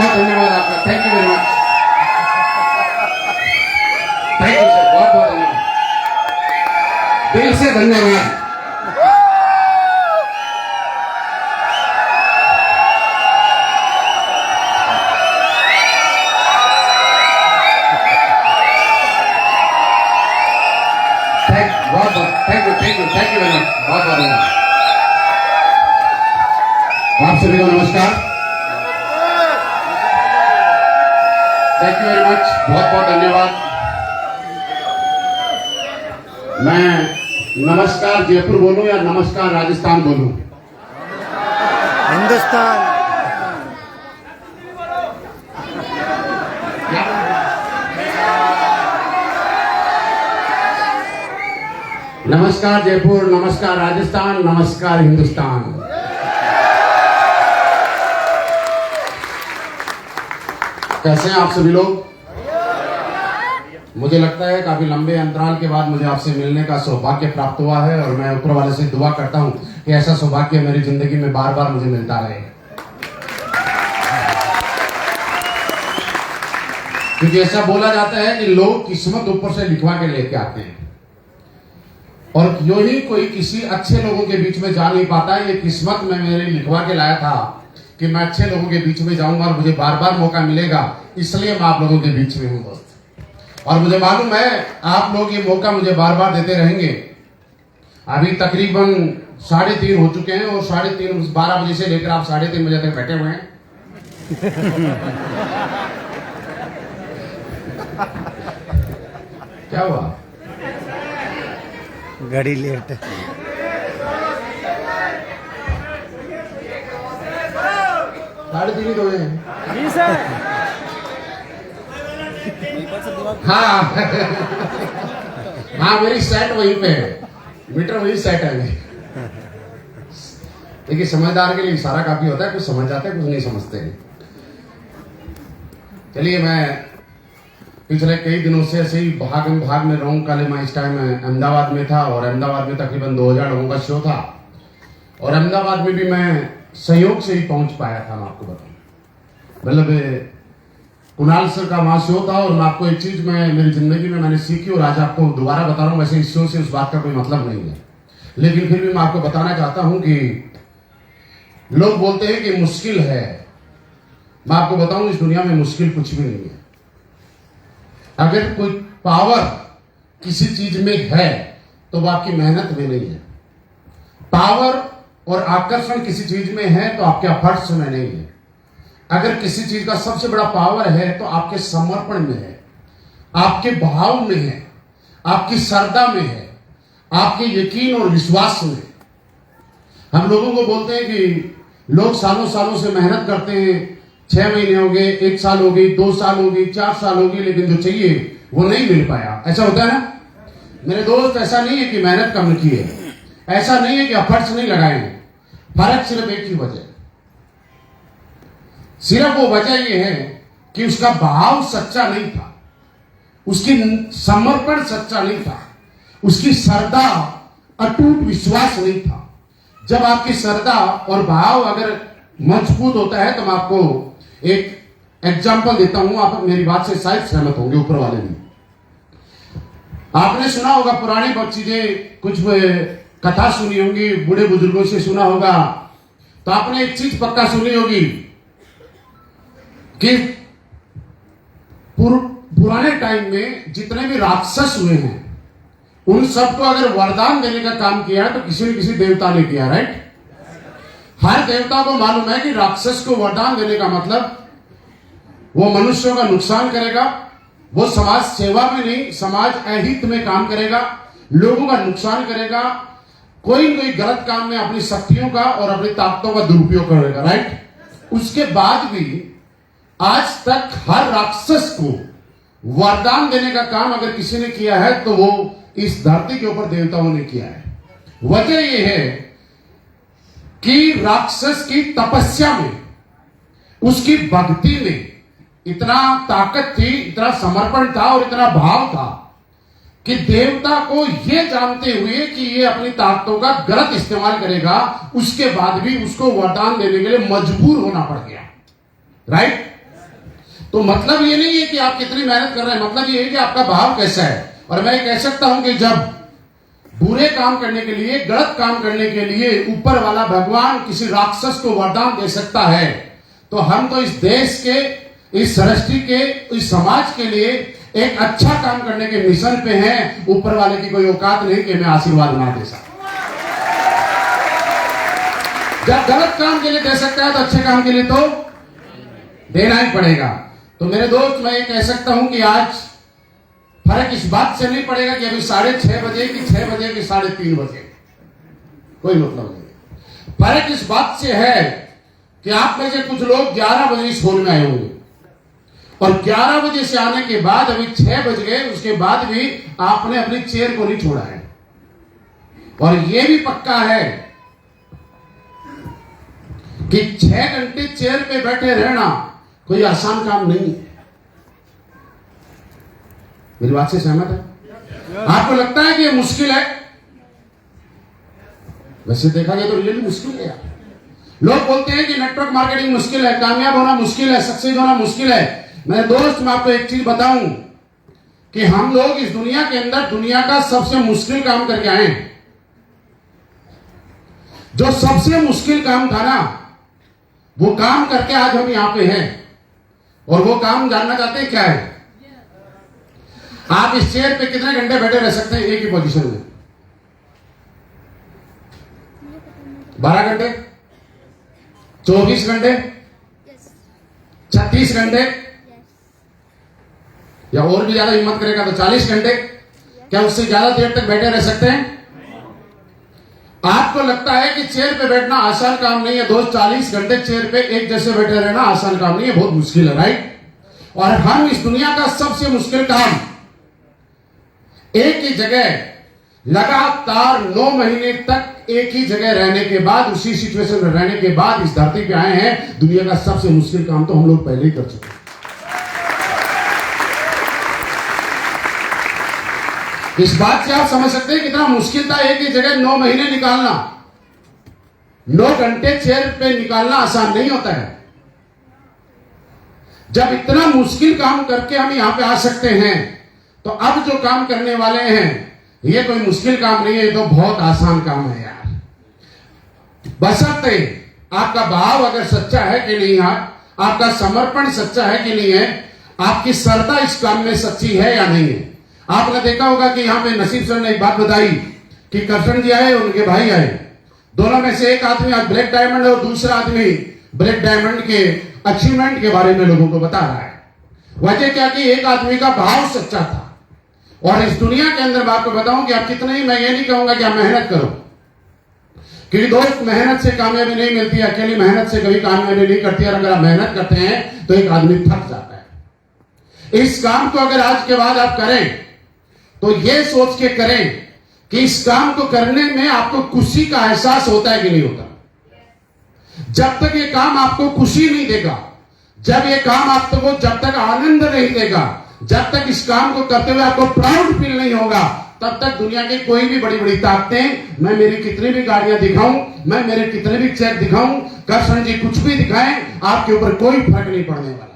बहुत धन्यवाद आपका, thank you very much, thank you sir, बहुत बहुत धन्यवाद, दिल से धन्यवाद। थैंक यू वेरी मच, बहुत बहुत धन्यवाद। आप सभी को नमस्कार, थैंक यू वेरी मच, बहुत बहुत धन्यवाद। मैं नमस्कार जयपुर बोलूं या नमस्कार राजस्थान बोलूं? हिंदुस्तान। नमस्कार जयपुर, नमस्कार राजस्थान, नमस्कार हिंदुस्तान। कैसे हैं आप सभी लोग? मुझे लगता है काफी लंबे अंतराल के बाद मुझे आपसे मिलने का सौभाग्य प्राप्त हुआ है और मैं ऊपर वाले से दुआ करता हूं कि ऐसा सौभाग्य मेरी जिंदगी में बार बार मुझे मिलता रहे, क्योंकि ऐसा बोला जाता है कि लोग किस्मत ऊपर से लिखवा के लेके आते हैं और यूं ही कोई किसी अच्छे लोगों के बीच में जा नहीं पाता। ये किस्मत में मेरे लिखवा के लाया था कि मैं अच्छे लोगों के बीच में जाऊंगा और मुझे बार बार मौका मिलेगा, इसलिए मैं आप लोगों के बीच में हूं दोस्त। और मुझे मालूम है आप लोग ये मौका मुझे बार बार देते रहेंगे। अभी तकरीबन 3:30 हो चुके हैं और 3:30 12 बजे से लेकर आप 3:30 बजे तक बैठे हुए हैं। क्या हुआ? गाड़ी लेट। 3:30 हो गए हैं। जी सर। हाँ हाँ, मेरी सेट वहीं पे है, मीटर वही सेट है मेरी। देखिए समझदार के लिए इशारा काफी होता है, कुछ समझ जाते हैं, कुछ नहीं समझते हैं। चलिए, मैं पिछले कई दिनों से ऐसे ही भाग में रहूं। कल मैं इस टाइम अहमदाबाद में था और अहमदाबाद में तकरीबन 2000 लोगों का शो था और अहमदाबाद में भी मैं सहयोग से ही पहुंच पाया था। मैं आपको बताऊं, मतलब कुणाल सर का वहां शो था और मैं आपको एक चीज मैं मेरी जिंदगी में मैंने सीखी और आज आपको दोबारा बता रहा हूं। वैसे इस शो से उस बात का कोई मतलब नहीं है, लेकिन फिर भी मैं आपको बताना चाहता हूं कि लोग बोलते हैं कि मुश्किल है। मैं आपको बताऊं, इस दुनिया में मुश्किल कुछ भी नहीं है। अगर कोई पावर किसी चीज में है तो वो आपकी मेहनत में नहीं है। पावर और आकर्षण किसी चीज में है तो आपके एफर्ट्स में नहीं है। अगर किसी चीज का सबसे बड़ा पावर है तो आपके समर्पण में है, आपके भाव में है, आपकी श्रद्धा में है, आपके यकीन और विश्वास में। हम लोगों को बोलते हैं कि लोग सालों सालों से मेहनत करते हैं, 6 महीने हो गए, 1 साल हो गई, 2 साल हो गई, 4 साल हो गई, लेकिन जो चाहिए वो नहीं मिल पाया। ऐसा होता है ना मेरे दोस्त? ऐसा नहीं है कि मेहनत कम की है, ऐसा नहीं है कि एफर्ट्स नहीं लगाए हैं। फर्क सिर्फ एक ही वजह, सिर्फ वो वजह ये है कि उसका भाव सच्चा नहीं था, उसकी समर्पण सच्चा नहीं था, उसकी श्रद्धा अटूट विश्वास नहीं था। जब आपकी श्रद्धा और भाव अगर मजबूत होता है तो मैं आपको एक एग्जाम्पल देता हूं, आप मेरी बात से शायद सहमत होंगे, ऊपर वाले भी। आपने सुना होगा पुरानी चीजें, कुछ कथा सुनी होगी, बूढ़े बुजुर्गों से सुना होगा, तो आपने एक चीज पक्का सुनी होगी कि पुराने टाइम में जितने भी राक्षस हुए हैं उन सबको अगर वरदान देने का काम किया है तो किसी न किसी देवता ने किया, राइट? हर देवता को मालूम है कि राक्षस को वरदान देने का मतलब वो मनुष्यों का नुकसान करेगा, वो समाज सेवा में नहीं समाज अहित में काम करेगा, लोगों का नुकसान करेगा, कोई न कोई गलत काम में अपनी शक्तियों का और अपनी ताकतों का दुरुपयोग करेगा, राइट? उसके बाद भी आज तक हर राक्षस को वरदान देने का काम अगर किसी ने किया है तो वो इस धरती के ऊपर देवताओं ने किया है। वजह यह है कि राक्षस की तपस्या में, उसकी भक्ति में इतना ताकत थी, इतना समर्पण था और इतना भाव था कि देवता को यह जानते हुए कि ये अपनी ताकतों का गलत इस्तेमाल करेगा, उसके बाद भी उसको वरदान देने के लिए मजबूर होना पड़ गया, राइट? तो मतलब ये नहीं है कि आप कितनी मेहनत कर रहे हैं, मतलब ये है कि आपका भाव कैसा है। और मैं कह सकता हूं कि जब बुरे काम करने के लिए, गलत काम करने के लिए ऊपर वाला भगवान किसी राक्षस को वरदान दे सकता है, तो हम तो इस देश के, इस सृष्टि के, इस समाज के लिए एक अच्छा काम करने के मिशन पे हैं। ऊपर वाले की कोई औकात नहीं कि मैं आशीर्वाद ना दे सकता। जब गलत काम के लिए दे सकता है तो अच्छे काम के लिए तो देना ही पड़ेगा। तो मेरे दोस्त, मैं ये कह सकता हूं कि आज फर्क इस बात से नहीं पड़ेगा कि अभी 6:30 बजे की 6 बजे की 3:30 बजे, कोई मतलब नहीं। फर्क इस बात से है कि आप में से कुछ लोग 11 बजे इस हॉल में आए होंगे और 11 बजे से आने के बाद अभी 6 बज गए, उसके बाद भी आपने अपनी चेयर को नहीं छोड़ा है। और यह भी पक्का है कि 6 घंटे चेयर पे बैठे रहना कोई आसान काम नहीं है। मेरी बात से सहमत है? आपको लगता है कि ये मुश्किल है? वैसे देखा जाए तो रियली मुश्किल है यार। लोग बोलते हैं कि नेटवर्क मार्केटिंग मुश्किल है, कामयाब होना मुश्किल है, सक्सेस होना मुश्किल है। मेरे दोस्त, मैं आपको एक चीज बताऊं कि हम लोग इस दुनिया के अंदर दुनिया का सबसे मुश्किल काम करके आए हैं। जो सबसे मुश्किल काम था ना, वो काम करके आज हम यहां पे हैं। और वो काम जानना चाहते हैं क्या है? आप इस चेयर पे कितने घंटे बैठे रह सकते हैं एक ही पोजीशन में? 12 घंटे, 24 घंटे, 36 घंटे, या और भी ज्यादा हिम्मत करेगा तो 40 घंटे। क्या उससे ज्यादा देर तक बैठे रह सकते हैं? आपको लगता है कि चेयर पे बैठना आसान काम नहीं है दोस्त। 40 घंटे चेयर पे एक जैसे बैठे रहना आसान काम नहीं है, बहुत मुश्किल है, राइट? और हम इस दुनिया का सबसे मुश्किल काम एक ही जगह लगातार 9 महीने तक एक ही जगह रहने के बाद, उसी सिचुएशन में रहने के बाद इस धरती पे आए हैं। दुनिया का सबसे मुश्किल काम तो हम लोग पहले ही कर चुके हैं। इस बात से आप समझ सकते हैं कितना मुश्किल था एक ही जगह 9 महीने निकालना। 9 घंटे चेयर पे निकालना आसान नहीं होता है। जब इतना मुश्किल काम करके हम यहां पे आ सकते हैं, तो अब जो काम करने वाले हैं ये कोई मुश्किल काम नहीं है, ये तो बहुत आसान काम है यार। बशर्ते आपका भाव अगर सच्चा है कि नहीं है, आपका समर्पण सच्चा है कि नहीं है, आपकी श्रद्धा इस काम में सच्ची है या नहीं है। आपने देखा होगा कि यहां पे नसीब सर ने एक बात बताई कि करशन जी आए, उनके भाई आए, दोनों में से एक आदमी आज ब्लैक डायमंड और दूसरा आदमी ब्लैक डायमंड के अचीवमेंट के बारे में लोगों को बता रहा है। वजह क्या कि एक आदमी का भाव सच्चा था। और इस दुनिया के अंदर मैं आपको बताऊं कि आप कितने ही, मैं ये नहीं कहूंगा कि आप मेहनत करो, क्योंकि दोस्त मेहनत से कामयाबी नहीं मिलती, अकेली मेहनत से कभी कामयाबी नहीं करती। और अगर आप मेहनत करते हैं तो एक आदमी थक जाता है। इस काम को अगर आज के बाद आप करें तो ये सोच के करें कि इस काम को करने में आपको खुशी का एहसास होता है कि नहीं होता। जब तक ये काम आपको खुशी नहीं देगा, जब ये काम आपको जब तक आनंद नहीं देगा, जब तक इस काम को करते हुए आपको प्राउड फील नहीं होगा, तब तक दुनिया की कोई भी बड़ी बड़ी ताकतें, मैं मेरी कितनी भी गाड़ियां दिखाऊं, मैं मेरे कितने भी चेक दिखाऊं, कृष्ण जी कुछ भी दिखाएं, आपके ऊपर कोई फर्क नहीं पड़ने वाला।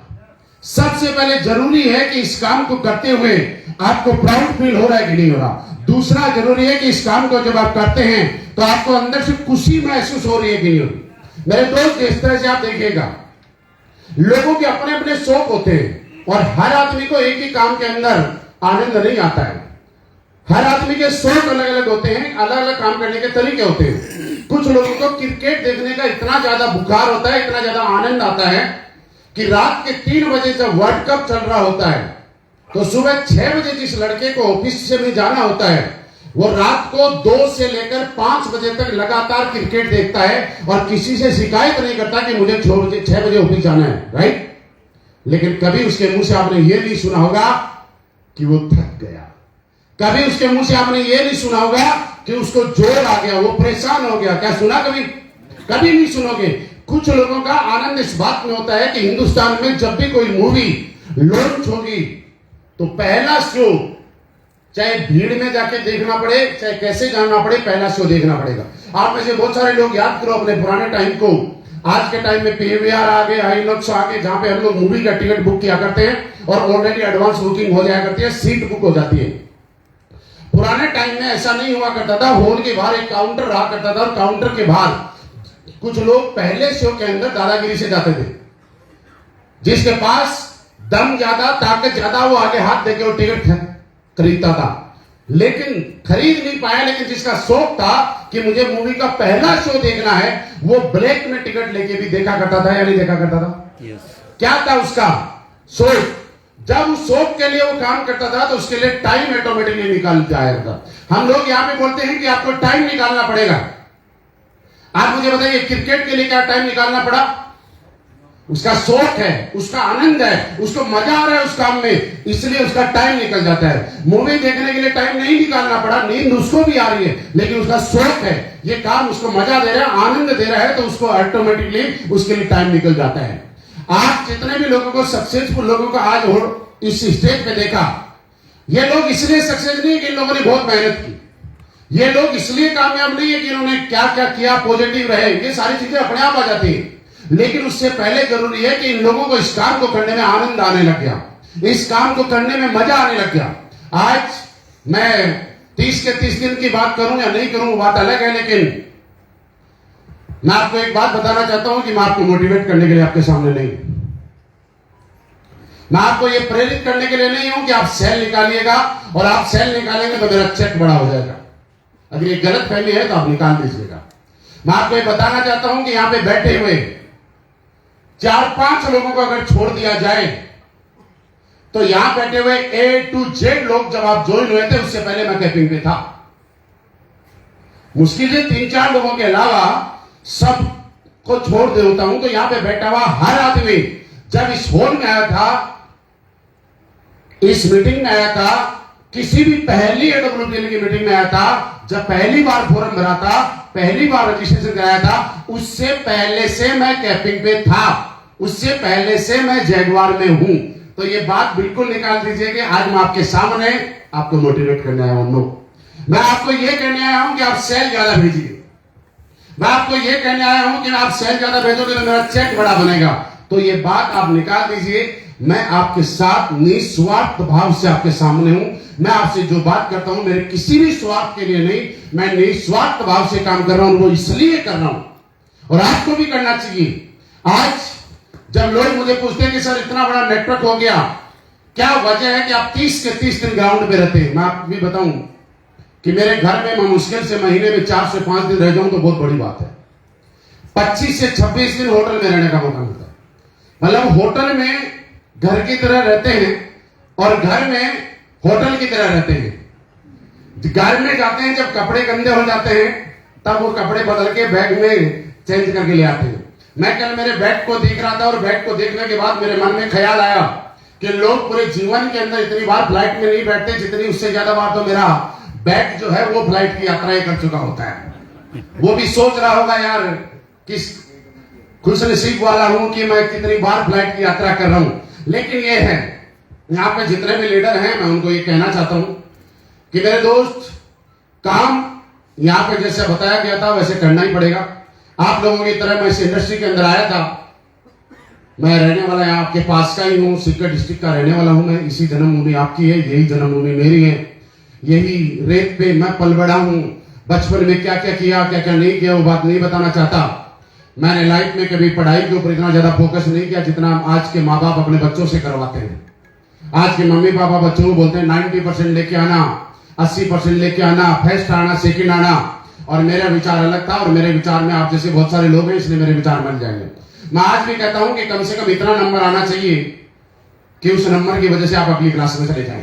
सबसे पहले जरूरी है कि इस काम को करते हुए आपको प्राउड फील हो रहा है कि नहीं हो रहा। दूसरा जरूरी है कि इस काम को जब आप करते हैं तो आपको अंदर से खुशी महसूस हो रही है कि नहीं हो रही। मेरे दोस्त, इस तरह से आप देखिएगा, लोगों के अपने अपने शौक होते हैं और हर आदमी को एक ही काम के अंदर आनंद नहीं आता है। हर आदमी के शौक अलग अलग होते हैं, अलग अलग काम करने के तरीके होते हैं। कुछ लोगों को क्रिकेट देखने का इतना ज्यादा बुखार होता है, इतना ज्यादा आनंद आता है कि रात के 3 बजे जब वर्ल्ड कप चल रहा होता है तो सुबह 6 बजे जिस लड़के को ऑफिस से भी जाना होता है, वो रात को 2 से लेकर 5 बजे तक लगातार क्रिकेट देखता है और किसी से शिकायत नहीं करता कि मुझे 6 बजे ऑफिस जाना है, राइट? लेकिन कभी उसके मुंह से आपने ये नहीं सुना होगा कि वो थक गया। कभी उसके मुंह से आपने ये नहीं सुना होगा कि उसको जोर आ गया, वो परेशान हो गया। क्या सुना? कभी कभी नहीं सुनोगे। कुछ लोगों का आनंद इस बात में होता है कि हिंदुस्तान में जब भी कोई मूवी लॉन्च होगी तो पहला शो, चाहे भीड़ में जाके देखना पड़े, चाहे कैसे जाना पड़े, पहला शो देखना पड़ेगा। आप में से बहुत सारे लोग याद करो अपने पुराने टाइम को, आज के टाइम में पीवीआर आ गए, आईनॉक्स आ गए, जहां पे हम लोग मूवी का टिकट बुक किया करते हैं और ऑलरेडी एडवांस बुकिंग हो जाया करती है, सीट बुक हो जाती है। पुराने टाइम में ऐसा नहीं हुआ करता था। हॉल के बाहर एक काउंटर रहा करता था और काउंटर के बाहर कुछ लोग पहले शो के अंदर दादागिरी से जाते थे। जिसके पास दम ज्यादा, ताकत ज्यादा, वो आगे हाथ देके वो टिकट खरीदता था। लेकिन खरीद नहीं पाया, लेकिन जिसका शौक था कि मुझे मूवी का पहला शो देखना है, वो ब्लैक में टिकट लेके भी देखा करता था या नहीं देखा करता था? क्या था उसका शौक? जब उस शौक के लिए वो काम करता था तो उसके लिए टाइम ऑटोमेटिकली निकाल जाया था। हम लोग यहां पे बोलते हैं कि आपको टाइम निकालना पड़ेगा। आप मुझे बताइए, क्रिकेट के लिए क्या टाइम निकालना पड़ा? उसका शौक है, उसका आनंद है, उसको मजा आ रहा है उस काम में, इसलिए उसका टाइम निकल जाता है। मूवी देखने के लिए टाइम नहीं निकालना पड़ा, नींद उसको भी आ रही है, लेकिन उसका शौक है, ये काम उसको मजा दे रहा है, आनंद दे रहा है, तो उसको ऑटोमेटिकली उसके लिए टाइम निकल जाता है। आज जितने भी लोगों को, सक्सेसफुल लोगों को आज इस स्टेज पे देखा, ये लोग इसलिए सक्सेस नहीं कि इन लोगों ने बहुत मेहनत की, ये लोग इसलिए कामयाब नहीं है कि इन्होंने क्या क्या किया, पॉजिटिव रहे, ये सारी चीजें अपने आप आ जाती है। लेकिन उससे पहले जरूरी है कि इन लोगों को इस काम को करने में आनंद आने लग गया, इस काम को करने में मजा आने लग गया। आज मैं 30 के 30 दिन की बात करूं या नहीं करूं, बात अलग है, लेकिन मैं आपको एक बात बताना चाहता हूं कि मैं आपको मोटिवेट करने के लिए आपके सामने नहीं, मैं आपको ये प्रेरित करने के लिए नहीं हूं कि आप सेल निकालिएगा और आप सेल निकालेंगे तो मेरा चेक बड़ा हो जाएगा। अगर ये गलत फहमी है तो आप निकाल दीजिएगा। मैं आपको ये बताना चाहता हूं कि यहां पे बैठे हुए 4-5 लोगों को अगर छोड़ दिया जाए तो यहां बैठे हुए A to Z लोग जब आप ज्वाइन हुए थे उससे पहले मैं कैंपिंग पे था। मुश्किल से 3-4 लोगों के अलावा सब को छोड़ देता हूं तो यहां पे बैठा हुआ हर आदमी जब इस हॉल में आया था, इस मीटिंग में आया था, किसी भी पहली AWPL की मीटिंग में आया था, जब पहली बार फॉर्म भरा था, पहली बार रजिस्ट्रेशन कराया था, उससे पहले से मैं कैंपिंग पे था, उससे पहले से मैं जैगवार में हूं। तो ये बात बिल्कुल निकाल दीजिए कि आज मैं आपके सामने आपको मोटिवेट करने आया हूं। मैं आपको यह कहने आया हूं कि आप सेल ज्यादा भेजिए, मैं आपको यह कहने आया हूं कि आप सेल ज्यादा भेजोगे तो मेरा चेक बड़ा बनेगा। तो ये बात आप निकाल दीजिए। मैं आपके साथ निस्वार्थ भाव से आपके सामने हूं। मैं आपसे जो बात करता हूं मेरे किसी भी स्वार्थ के लिए नहीं, मैं निस्वार्थ भाव से काम कर रहा हूं, वो इसलिए कर रहा हूं और आपको भी करना चाहिए। आज जब लोग मुझे पूछते हैं कि सर इतना बड़ा नेटवर्क हो गया, क्या वजह है कि आप 30 के 30 दिन ग्राउंड पे रहते हैं? मैं आपको भी बताऊं कि मेरे घर में मैं मुश्किल से महीने में 4 से 5 दिन रह जाऊं तो बहुत बड़ी बात है। 25 से 26 दिन होटल में रहने का मौका मिलता है। मतलब होटल में घर की तरह रहते हैं और घर में होटल की तरह रहते हैं। घर में जाते हैं, जब कपड़े गंदे हो जाते हैं तब वो कपड़े बदल के बैग में चेंज करके ले आते हैं। मैं कल मेरे बैग को देख रहा था और बैग को देखने के बाद मेरे मन में ख्याल आया कि लोग पूरे जीवन के अंदर इतनी बार फ्लाइट में नहीं बैठते जितनी, उससे ज्यादा बार तो मेरा बैग जो है वो फ्लाइट की यात्राएं कर चुका होता है। वो भी सोच रहा होगा यार किस खुश नसीब वाला हूं कि मैं कितनी बार फ्लाइट की यात्रा कर रहा हूं। लेकिन ये है, यहां पे जितने भी लीडर हैं मैं उनको ये कहना चाहता हूं कि मेरे दोस्त, काम यहां पे जैसे बताया गया था वैसे करना ही पड़ेगा। आप लोगों की तरह मैं इस इंडस्ट्री के अंदर आया था, मैं रहने वाला यहाँ आपके पास का ही हूँ, सिक्कर डिस्ट्रिक्ट का रहने वाला हूँ मैं। इसी जन्मभूमि आपकी है, यही जन्मभूमि मेरी है, यही रेत पे मैं पल बड़ा हूँ। बचपन में क्या क्या किया, क्या क्या नहीं किया, वो बात नहीं बताना चाहता। मैंने लाइफ में कभी पढ़ाई के ऊपर इतना ज्यादा फोकस नहीं किया जितना आज के माँ बाप अपने बच्चों से करवाते हैं। आज के मम्मी पापा बच्चों को बोलते हैं 90% लेके आना, 80% लेके आना, फर्स्ट आना, सेकंड आना। और मेरा विचार अलग था और मेरे विचार में आप जैसे बहुत सारे लोग हैं, इसलिए मेरे विचार बन जाएंगे। मैं आज भी कहता हूं कि कम से कम इतना नंबर आना चाहिए कि उस नंबर की वजह से आप अगली क्लास में चले जाएं।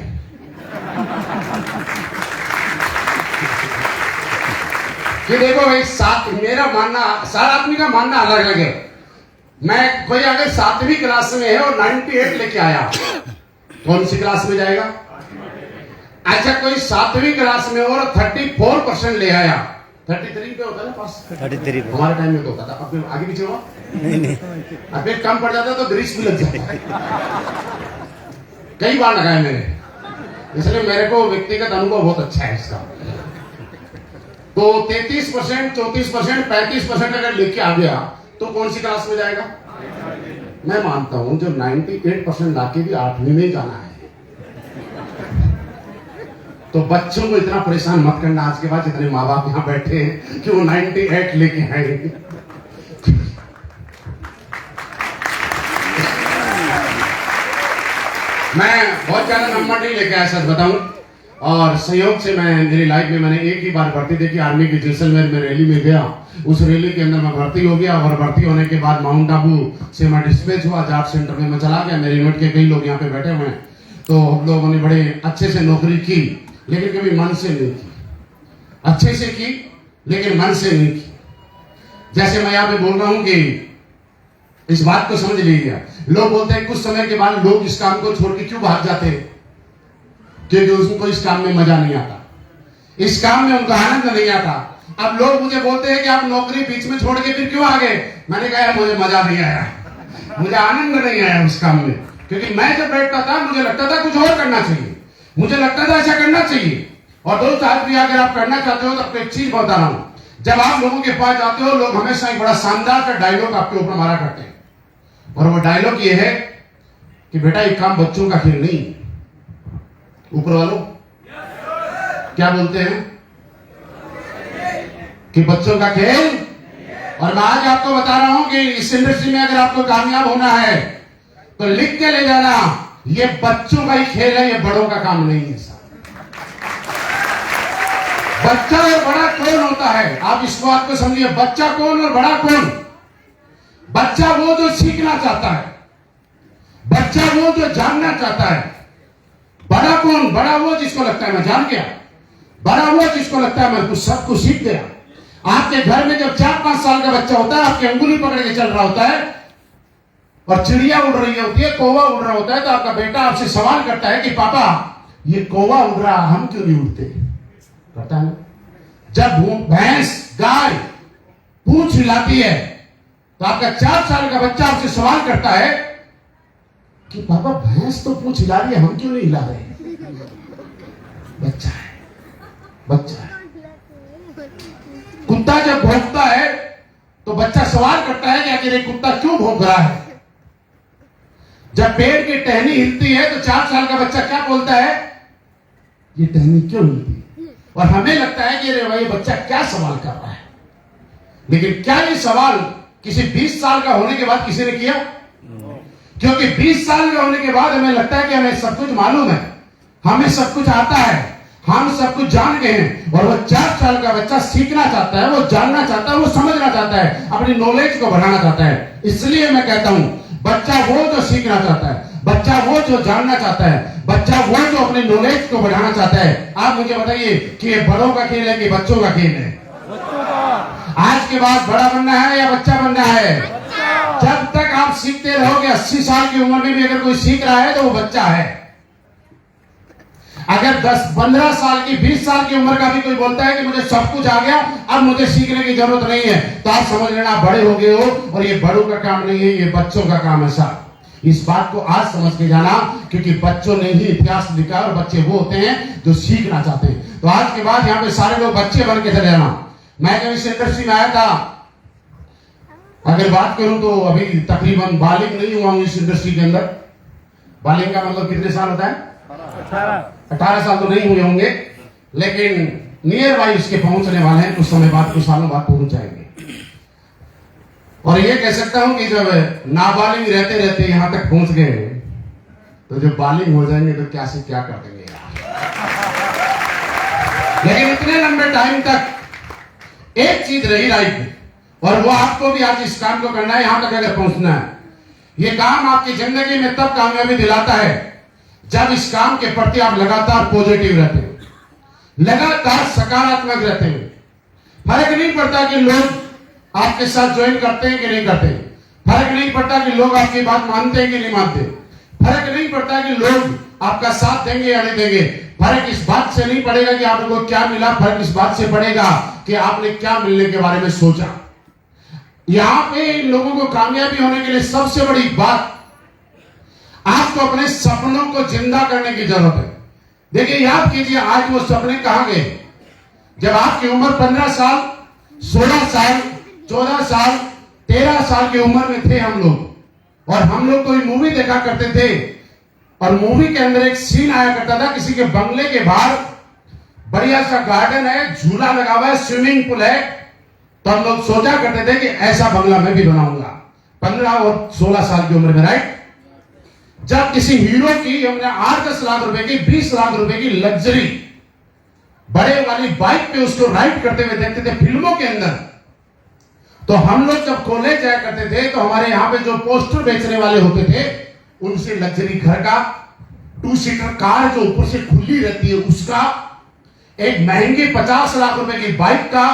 कि देखो भाई, मेरा मानना, सारा आदमी का मानना अलग अलग है। मैं कोई अगर 7वीं क्लास में है और 98 लेके आया, कौन सी क्लास में जाएगा? अच्छा, कोई 7वीं क्लास में और 34% ले आया, 33 पे होता है ना पास, 33 हमारे टाइम में तो होता था। अब आगे पीछे हुआ नहीं, अब कम पड़ जाता तो ग्रीस भी लग जाता है। कई बार लगाया मैंने, इसलिए मेरे को व्यक्तिगत अनुभव बहुत अच्छा है इसका। तो 33%, 34%, 35% अगर लेके आ गया तो कौन सी क्लास में जाएगा? मैं मानता हूं जो 98% लाके भी 8वीं में जाना है। तो बच्चों को इतना परेशान मत करना आज के बाद, जितने माँ बाप यहां बैठे हैं कि वो 98 लेके आएंगे। मैं बहुत ज्यादा नंबर नहीं लेके आया, सच बताऊं, और संयोग से मेरी लाइफ में मैंने एक ही बार भर्ती देखी। आर्मी के जैसलमेर में रैली में गया, उस रैली के अंदर मैं भर्ती हो गया और भर्ती होने के बाद माउंट आबू से मैं डिस्पैच हुआ, जाट सेंटर में मैं चला गया। मेरे यूनिट के कई लोग यहाँ पे बैठे हुए हैं, तो हम लोगों ने बड़े अच्छे से नौकरी की, लेकिन कभी मन से नहीं की। अच्छे से की लेकिन मन से नहीं की। जैसे मैं यहाँ पे बोल रहा हूँ कि इस बात को समझ लीजिए, लोग बोलते हैं कुछ समय के बाद लोग इस काम को छोड़ के क्यों भाग जाते हैं? क्योंकि उनको इस काम में मजा नहीं आता, इस काम में उनको आनंद नहीं आता। अब लोग मुझे बोलते हैं कि आप नौकरी बीच में छोड़ के फिर क्यों आ गए? मैंने कहा मुझे मजा नहीं आया, मुझे आनंद नहीं आया उस काम में। क्योंकि मैं जब बैठता था मुझे लगता था कुछ और करना चाहिए, मुझे लगता था ऐसा करना चाहिए। और दोस्त आज भी अगर आप करना चाहते हो तो आपको एक चीज बता रहा हूं, जब आप लोगों के पास जाते हो, लोग हमेशा एक बड़ा शानदार का डायलॉग आपके ऊपर मारा करते हैं, और वो डायलॉग ये है कि बेटा ये काम बच्चों का खेल नहीं। ऊपर वालों क्या बोलते हैं कि बच्चों का खेल। और मैं आज आपको बता रहा हूं कि इस इंडस्ट्री में अगर आपको कामयाब होना है तो लिख के ले जाना, ये बच्चों का ही खेल है, ये बड़ों का काम नहीं है। बच्चा और बड़ा कौन होता है, आप इस बात को समझिए। बच्चा कौन और बड़ा कौन? बच्चा वो जो सीखना चाहता है, बच्चा वो जो जानना चाहता है। बड़ा कौन? बड़ा वो जिसको लगता है मैं जान गया, बड़ा वो जिसको लगता है मैं कुछ सब कुछ सीख गया। आपके घर में जब 4-5 साल का बच्चा होता है, आपकी अंगुली पकड़ के चल रहा होता है और चिड़िया उड़ रही होती है, कौवा उड़ रहा होता है, तो आपका बेटा आपसे सवाल करता है कि पापा ये कौवा उड़ रहा, हम क्यों नहीं उड़ते? करता है। जब भैंस गाय पूंछ हिलाती है तो आपका 4 साल का बच्चा आपसे सवाल करता है कि पापा भैंस तो पूंछ हिला रही है, हम क्यों नहीं हिला रहे? बच्चा है, बच्चा है। कुत्ता जब भौंकता है तो बच्चा सवाल करता है कि आखिर ये कुत्ता क्यों भौंक रहा है? जब पेड़ की टहनी हिलती है तो 4 साल का बच्चा क्या बोलता है? ये टहनी क्यों हिलती है? और हमें लगता है कि अरे भाई बच्चा क्या सवाल कर रहा है। लेकिन क्या ये सवाल किसी 20 साल का होने के बाद किसी ने किया? क्योंकि 20 साल का होने के बाद हमें लगता है कि हमें सब कुछ मालूम है, हमें सब कुछ आता है, हम सब कुछ जान गए हैं। और वो 4 साल का बच्चा सीखना चाहता है, वो जानना चाहता है, वो समझना चाहता है, अपनी नॉलेज को बढ़ाना चाहता है। इसलिए मैं कहता हूं बच्चा वो जो सीखना चाहता है, बच्चा वो जो जानना चाहता है, बच्चा वो जो अपनी नॉलेज को बढ़ाना चाहता है। आप मुझे बताइए कि ये बड़ों का खेल है कि बच्चों का खेल है? आज के बाद बड़ा बनना है या बच्चा बनना है? जब तक आप सीखते रहोगे, 80 साल की उम्र में भी अगर कोई सीख रहा है तो वो बच्चा है। अगर 10-15 साल की 20 साल की उम्र का भी कोई बोलता है कि मुझे सब कुछ आ गया, अब मुझे सीखने की जरूरत नहीं है, तो आप समझ लेना बड़े हो गए हो और ये बड़ों का काम नहीं है, ये बच्चों का काम है। साहब इस बात को आज समझ के जाना, क्योंकि बच्चों ने ही इतिहास लिखा और बच्चे वो होते हैं जो सीखना चाहते हैं। तो आज के बाद यहाँ पे सारे लोग बच्चे बन के चले जाना। मैं जब इस इंडस्ट्री में आया था, अगर बात करूं तो अभी तकरीबन बालिग नहीं हुआ हूं इस इंडस्ट्री के अंदर। बालिग का मतलब कितने साल होता है? 18 साल तो नहीं हुए होंगे, लेकिन नियर बाई इसके पहुंचने वाले हैं। कुछ समय बाद, कुछ सालों बाद पहुंच जाएंगे। और ये कह सकता हूं कि जब नाबालिग रहते रहते यहां तक पहुंच गए तो जब बालिग हो जाएंगे तो क्या से क्या कर देंगे यार। लेकिन इतने लंबे टाइम तक एक चीज रही लाइफ में, और वो आपको भी आज इस काम को करना है, यहां तक अगर पहुंचना है। ये काम आपकी जिंदगी में तब कामयाबी दिलाता है जब इस काम के प्रति आप लगातार पॉजिटिव रहते हैं, लगातार सकारात्मक रहते हैं। फर्क नहीं पड़ता कि लोग आपके साथ ज्वाइन करते हैं कि नहीं करते, फर्क नहीं पड़ता कि लोग आपकी बात मानते हैं कि नहीं मानते, फर्क नहीं पड़ता कि लोग आपका साथ देंगे या नहीं देंगे। फर्क इस बात से नहीं पड़ेगा कि आपको क्या मिला, फर्क इस बात से पड़ेगा कि आपने क्या मिलने के बारे में सोचा। यहां पे इन लोगों को कामयाबी होने के लिए सबसे बड़ी बात, आपको अपने सपनों को जिंदा करने की जरूरत है। देखिए याद कीजिए, आज वो सपने कहां गए? जब आपकी उम्र 15 साल, 16 साल, 14 साल, 13 साल की उम्र में थे हम लोग, और हम लोग कोई मूवी देखा करते थे, और मूवी के अंदर एक सीन आया करता था, किसी के बंगले के बाहर बढ़िया सा गार्डन है, झूला लगा हुआ है, स्विमिंग पूल है, तो हम लोग सोचा करते थे कि ऐसा बंगला मैं भी बनाऊंगा 15 और 16 साल की उम्र में, राइट। जब किसी हीरो की हमने 8-10 लाख रुपए की, 20 लाख रुपए की लग्जरी बड़े वाली बाइक पे उसको राइड करते हुए देखते थे फिल्मों के अंदर, तो हम लोग जब कॉलेज जाया करते थे तो हमारे यहां पे जो पोस्टर बेचने वाले होते थे, उनसे लग्जरी घर का, 2 सीटर कार जो ऊपर से खुली रहती है उसका, एक महंगी 50 लाख रुपए की बाइक का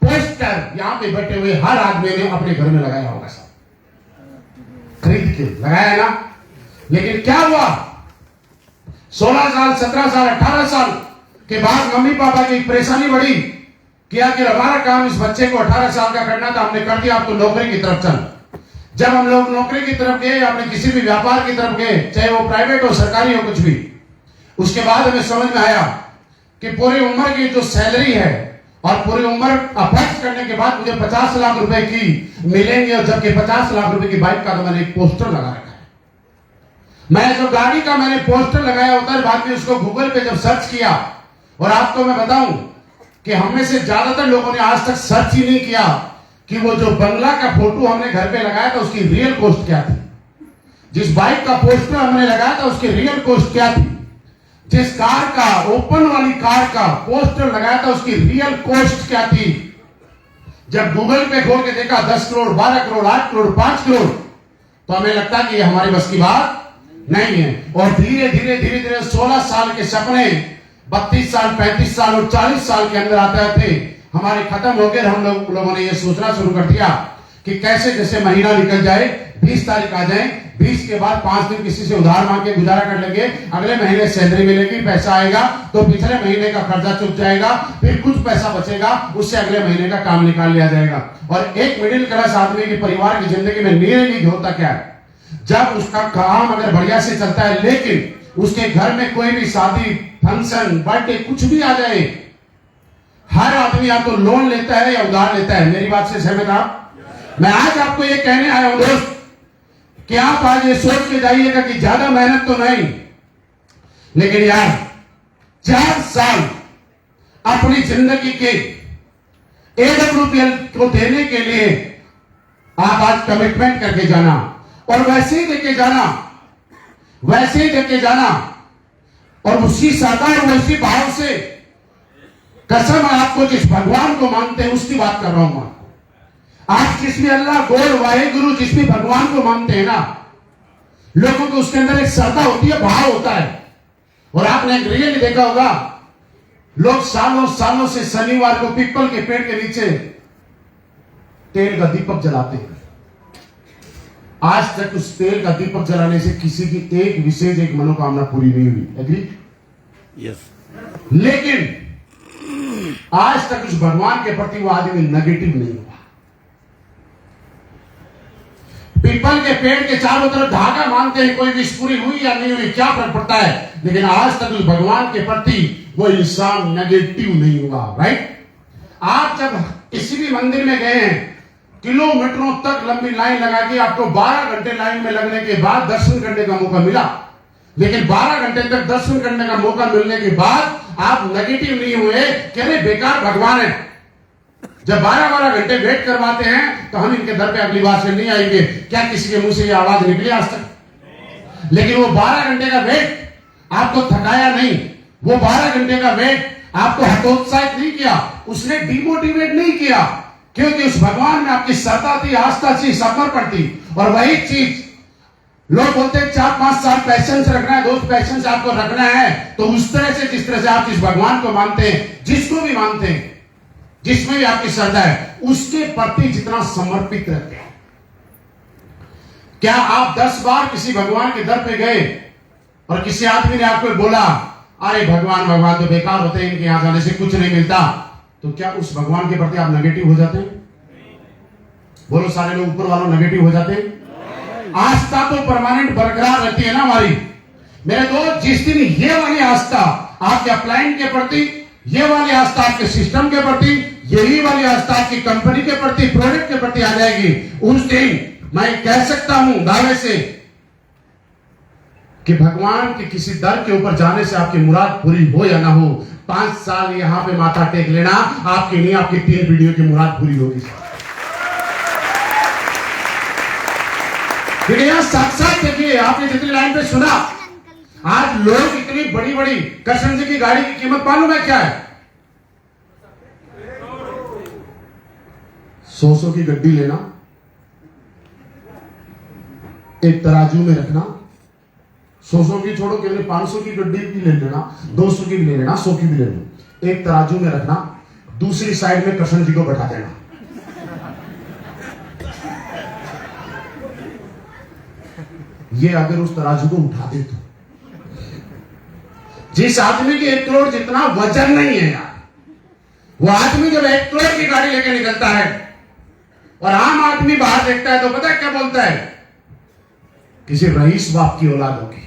पोस्टर यहां पे बैठे हुए हर आदमी ने अपने घर में लगाया होगा, सब खरीद के लगाया ना। लेकिन क्या हुआ, 16 साल 17 साल 18 साल के बाद मम्मी पापा की परेशानी बढ़ी, क्या कि हमारा काम इस बच्चे को 18 साल का करना था, हमने कर दिया, आपको नौकरी की तरफ चल। जब हम लोग नौकरी की तरफ गए, अपने किसी भी व्यापार की तरफ गए, चाहे वो प्राइवेट हो सरकारी हो कुछ भी, उसके बाद हमें समझ में आया कि पूरी उम्र की जो सैलरी है और पूरी उम्र अफेक्ट करने के बाद मुझे 50 लाख रुपए की मिलेंगे, और जबकि 50 लाख रुपए की बाइक का तो मैंने एक पोस्टर लगा रखा है। मैं जो गाड़ी का मैंने पोस्टर लगाया होता है, बाद में उसको गूगल पे जब सर्च किया, और आपको मैं बताऊं कि हम में से ज्यादातर लोगों ने आज तक सर्च ही नहीं किया कि वो जो बंगला का फोटो हमने घर पे लगाया था उसकी रियल कॉस्ट क्या थी, जिस बाइक का पोस्टर हमने लगाया था उसकी रियल कॉस्ट क्या थी, जिस कार का, ओपन वाली कार का पोस्टर लगाया था उसकी रियल कॉस्ट क्या थी। जब गूगल पे खोल के देखा 10 करोड़ 12 करोड़ 8 करोड़ 5 करोड़, तो हमें लगता कि ये हमारी बस की बात नहीं है। और धीरे धीरे धीरे धीरे 16 साल के सपने 32 साल 35 साल और 40 साल के अंदर आते थे हमारे खत्म हो गए। हम लोगों ने ये सोचना शुरू कर दिया कि कैसे जैसे महीना निकल जाए, 20 तारीख आ जाए, 20 के बाद 5 दिन किसी से उधार मांग के गुजारा कर लेंगे, अगले महीने सैलरी मिलेगी, पैसा आएगा तो पिछले महीने का कर्जा चुक जाएगा, फिर कुछ पैसा बचेगा, उससे अगले महीने का काम निकाल लिया जाएगा। और एक मिडिल क्लास आदमी की परिवार की जिंदगी में नियमित होता क्या है, जब उसका काम अगर बढ़िया से चलता है, लेकिन उसके घर में कोई भी शादी फंक्शन बर्थडे कुछ भी आ जाए, हर आदमी आपको लोन लेता है या उधार लेता है। मेरी बात से सहमत आप? मैं आज आपको ये कहने आया हूं दोस्त कि आप आज ये सोच के जाइएगा कि ज्यादा मेहनत तो नहीं, लेकिन यार 4 साल अपनी जिंदगी के AWPL को देने के लिए आप आज कमिटमेंट करके जाना, और वैसे ही देके जाना, वैसे ही देके जाना, और उसी श्रद्धा और उसी भाव से, कसम आपको जिस भगवान को मानते हैं उसकी बात कर रहा हूं मैं। आप जिसमें अल्लाह गॉड वाहेगुरु जिस भी भगवान को मानते हैं ना, लोगों को उसके अंदर एक श्रद्धा होती है, भाव होता है। और आपने एक रियल देखा होगा, लोग सालों सालों से शनिवार को पीपल के पेड़ के नीचे तेल का दीपक जलाते हैं। आज तक उस तेल का दीपक जलाने से किसी की एक विशेष एक मनोकामना पूरी नहीं हुई। एग्री? यस। लेकिन आज तक उस भगवान के प्रति वो आदमी नेगेटिव नहीं हुआ। पीपल के पेड़ के चारों तरफ धागा मानते हैं, कोई विश पूरी हुई या नहीं हुई क्या फर्क पड़ता है, लेकिन आज तक उस भगवान के प्रति वो इंसान नेगेटिव नहीं हुआ। राइट? आप जब किसी भी मंदिर में गए हैं, किलोमीटरों तक लंबी लाइन लगा के आपको 12 घंटे लाइन में लगने के बाद दर्शन करने का मौका मिला, लेकिन 12 घंटे तक दर्शन करने का मौका मिलने के बाद आप नेगेटिव नहीं हुए कि अरे बेकार भगवान है। जब 12-12 घंटे वेट करवाते हैं तो हम इनके दर पे अगली बार से नहीं आएंगे, क्या किसी के मुंह से ये आवाज निकली आज तक? लेकिन वो 12 घंटे का वेट आपको थकाया नहीं, वो 12 घंटे का वेट आपको हतोत्साहित नहीं किया, उसने डिमोटिवेट नहीं किया, क्योंकि उस भगवान में आपकी श्रद्धा थी, आस्था थी, समर्पण थी। और वही चीज लोग बोलते हैं 4-5 साल पैशंस रखना है, दोस्त पैशंस आपको रखना है, तो उस तरह से जिस तरह से आप जिस भगवान को मानते हैं, जिसको भी मानते हैं, जिसमें भी आपकी श्रद्धा है, उसके प्रति जितना समर्पित रहते हैं। क्या आप 10 बार किसी भगवान के दर पे गए और किसी आदमी ने आपको बोला अरे भगवान भगवान तो बेकार होते हैं, इनके यहां जाने से कुछ नहीं मिलता, तो क्या उस भगवान के प्रति आप नेगेटिव हो जाते हैं? बोलो सारे लोग ऊपर वालों नेगेटिव हो जाते हैं? आस्था तो परमानेंट बरकरार रहती है ना हमारी। मेरे दोस्त, जिस दिन ये वाली आस्था आपके अपलाइन के प्रति, ये वाली आस्था आपके सिस्टम के प्रति, यही वाली आस्था आपकी कंपनी के प्रति, प्रोडक्ट के प्रति आ जाएगी, उस दिन मैं कह सकता हूं दावे से कि भगवान के किसी दर के ऊपर जाने से आपकी मुराद पूरी हो या ना हो, 5 साल यहां पे माथा टेक लेना, आपकी नहीं आपकी 3 वीडियो की मुराद पूरी होगी। यहां साक्षात देखिए, आपने जितनी लाइन पे सुना, आज लोग इतनी बड़ी बड़ी कृष्ण जी की गाड़ी की कीमत मालूम है क्या है? 100 की गड्डी लेना, एक तराजू में रखना, 100 की छोड़ो, केवल 500 की गड्डी भी ले लेना, 200 की भी ले लेना, 100 की भी ले लेना, एक तराजू में रखना, दूसरी साइड में कृष्ण जी को बैठा देना। ये अगर उस तराजू को उठा दे तो जिस आदमी की 1 करोड़ जितना वजन नहीं है यार, वो आदमी जब 1 करोड़ की गाड़ी लेके निकलता है और आम आदमी बाहर देखता है तो पता है क्या बोलता है? किसी रईस बाप की औलाद होगी,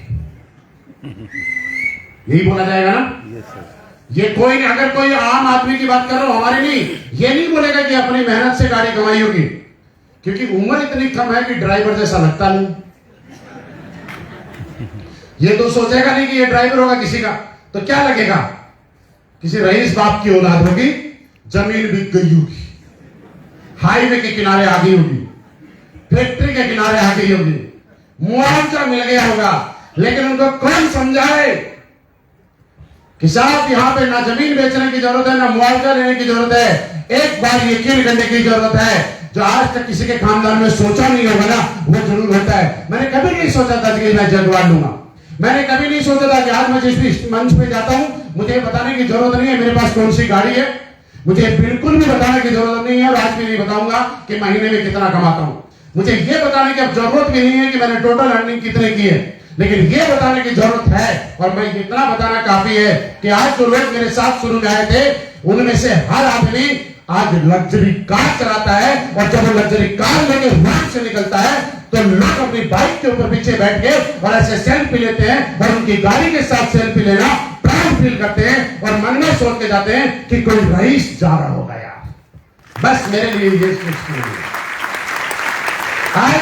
यही बोला जाएगा ना। ये कोई नहीं, अगर कोई आम आदमी की बात कर रहा हूं, हमारी नहीं, ये नहीं बोलेगा कि अपनी मेहनत से गाड़ी कमाई होगी, क्योंकि उम्र इतनी कम है कि ड्राइवर जैसा लगता नहीं। ये तो सोचेगा नहीं कि ये ड्राइवर होगा किसी का, तो क्या लगेगा? किसी रईस बाप की औलाद होगी, जमीन बिक गई होगी, हाईवे के किनारे आ गई होगी, फैक्ट्री के किनारे आ गई होगी, मुआवजा मिल गया होगा, लेकिन उनको कौन समझाए कि साहब यहां पे ना जमीन बेचने की जरूरत है, ना मुआवजा लेने की जरूरत है, एक बार यकीन करने की जरूरत है। जो आज तक किसी के खानदान में सोचा नहीं होगा ना, वो जरूर होता है। मैंने कभी नहीं सोचा था कि मैं जगवा लूंगा, मैंने कभी नहीं सोचा था कि आज मैं जिस भी मंच पे जाता हूं, मुझे बताने की जरूरत नहीं है मेरे पास कौन सी गाड़ी है, मुझे बिल्कुल भी बताने की जरूरत नहीं है, और आज भी नहीं बताऊंगा कि महीने में कितना कमाता हूं। मुझे ये बताने की अब जरूरत भी नहीं है कि मैंने टोटल अर्निंग कितने की है, लेकिन ये बताने की जरूरत है, और मैं इतना बताना काफी है कि आज जो लोग मेरे साथ शुरू में आए थे, उनमें से हर आदमी आज लग्जरी कार चलाता है, और जब वो लग्जरी कार लेके वहां से निकलता है तो लोग अपनी बाइक के ऊपर पीछे बैठ के और ऐसे सेल्फी लेते हैं, और उनकी गाड़ी के साथ सेल्फी लेना प्राउड फील करते हैं, और मन में सोच के जाते हैं कि कोई रईस जा रहा होगा यार। बस मेरे लिए ये आज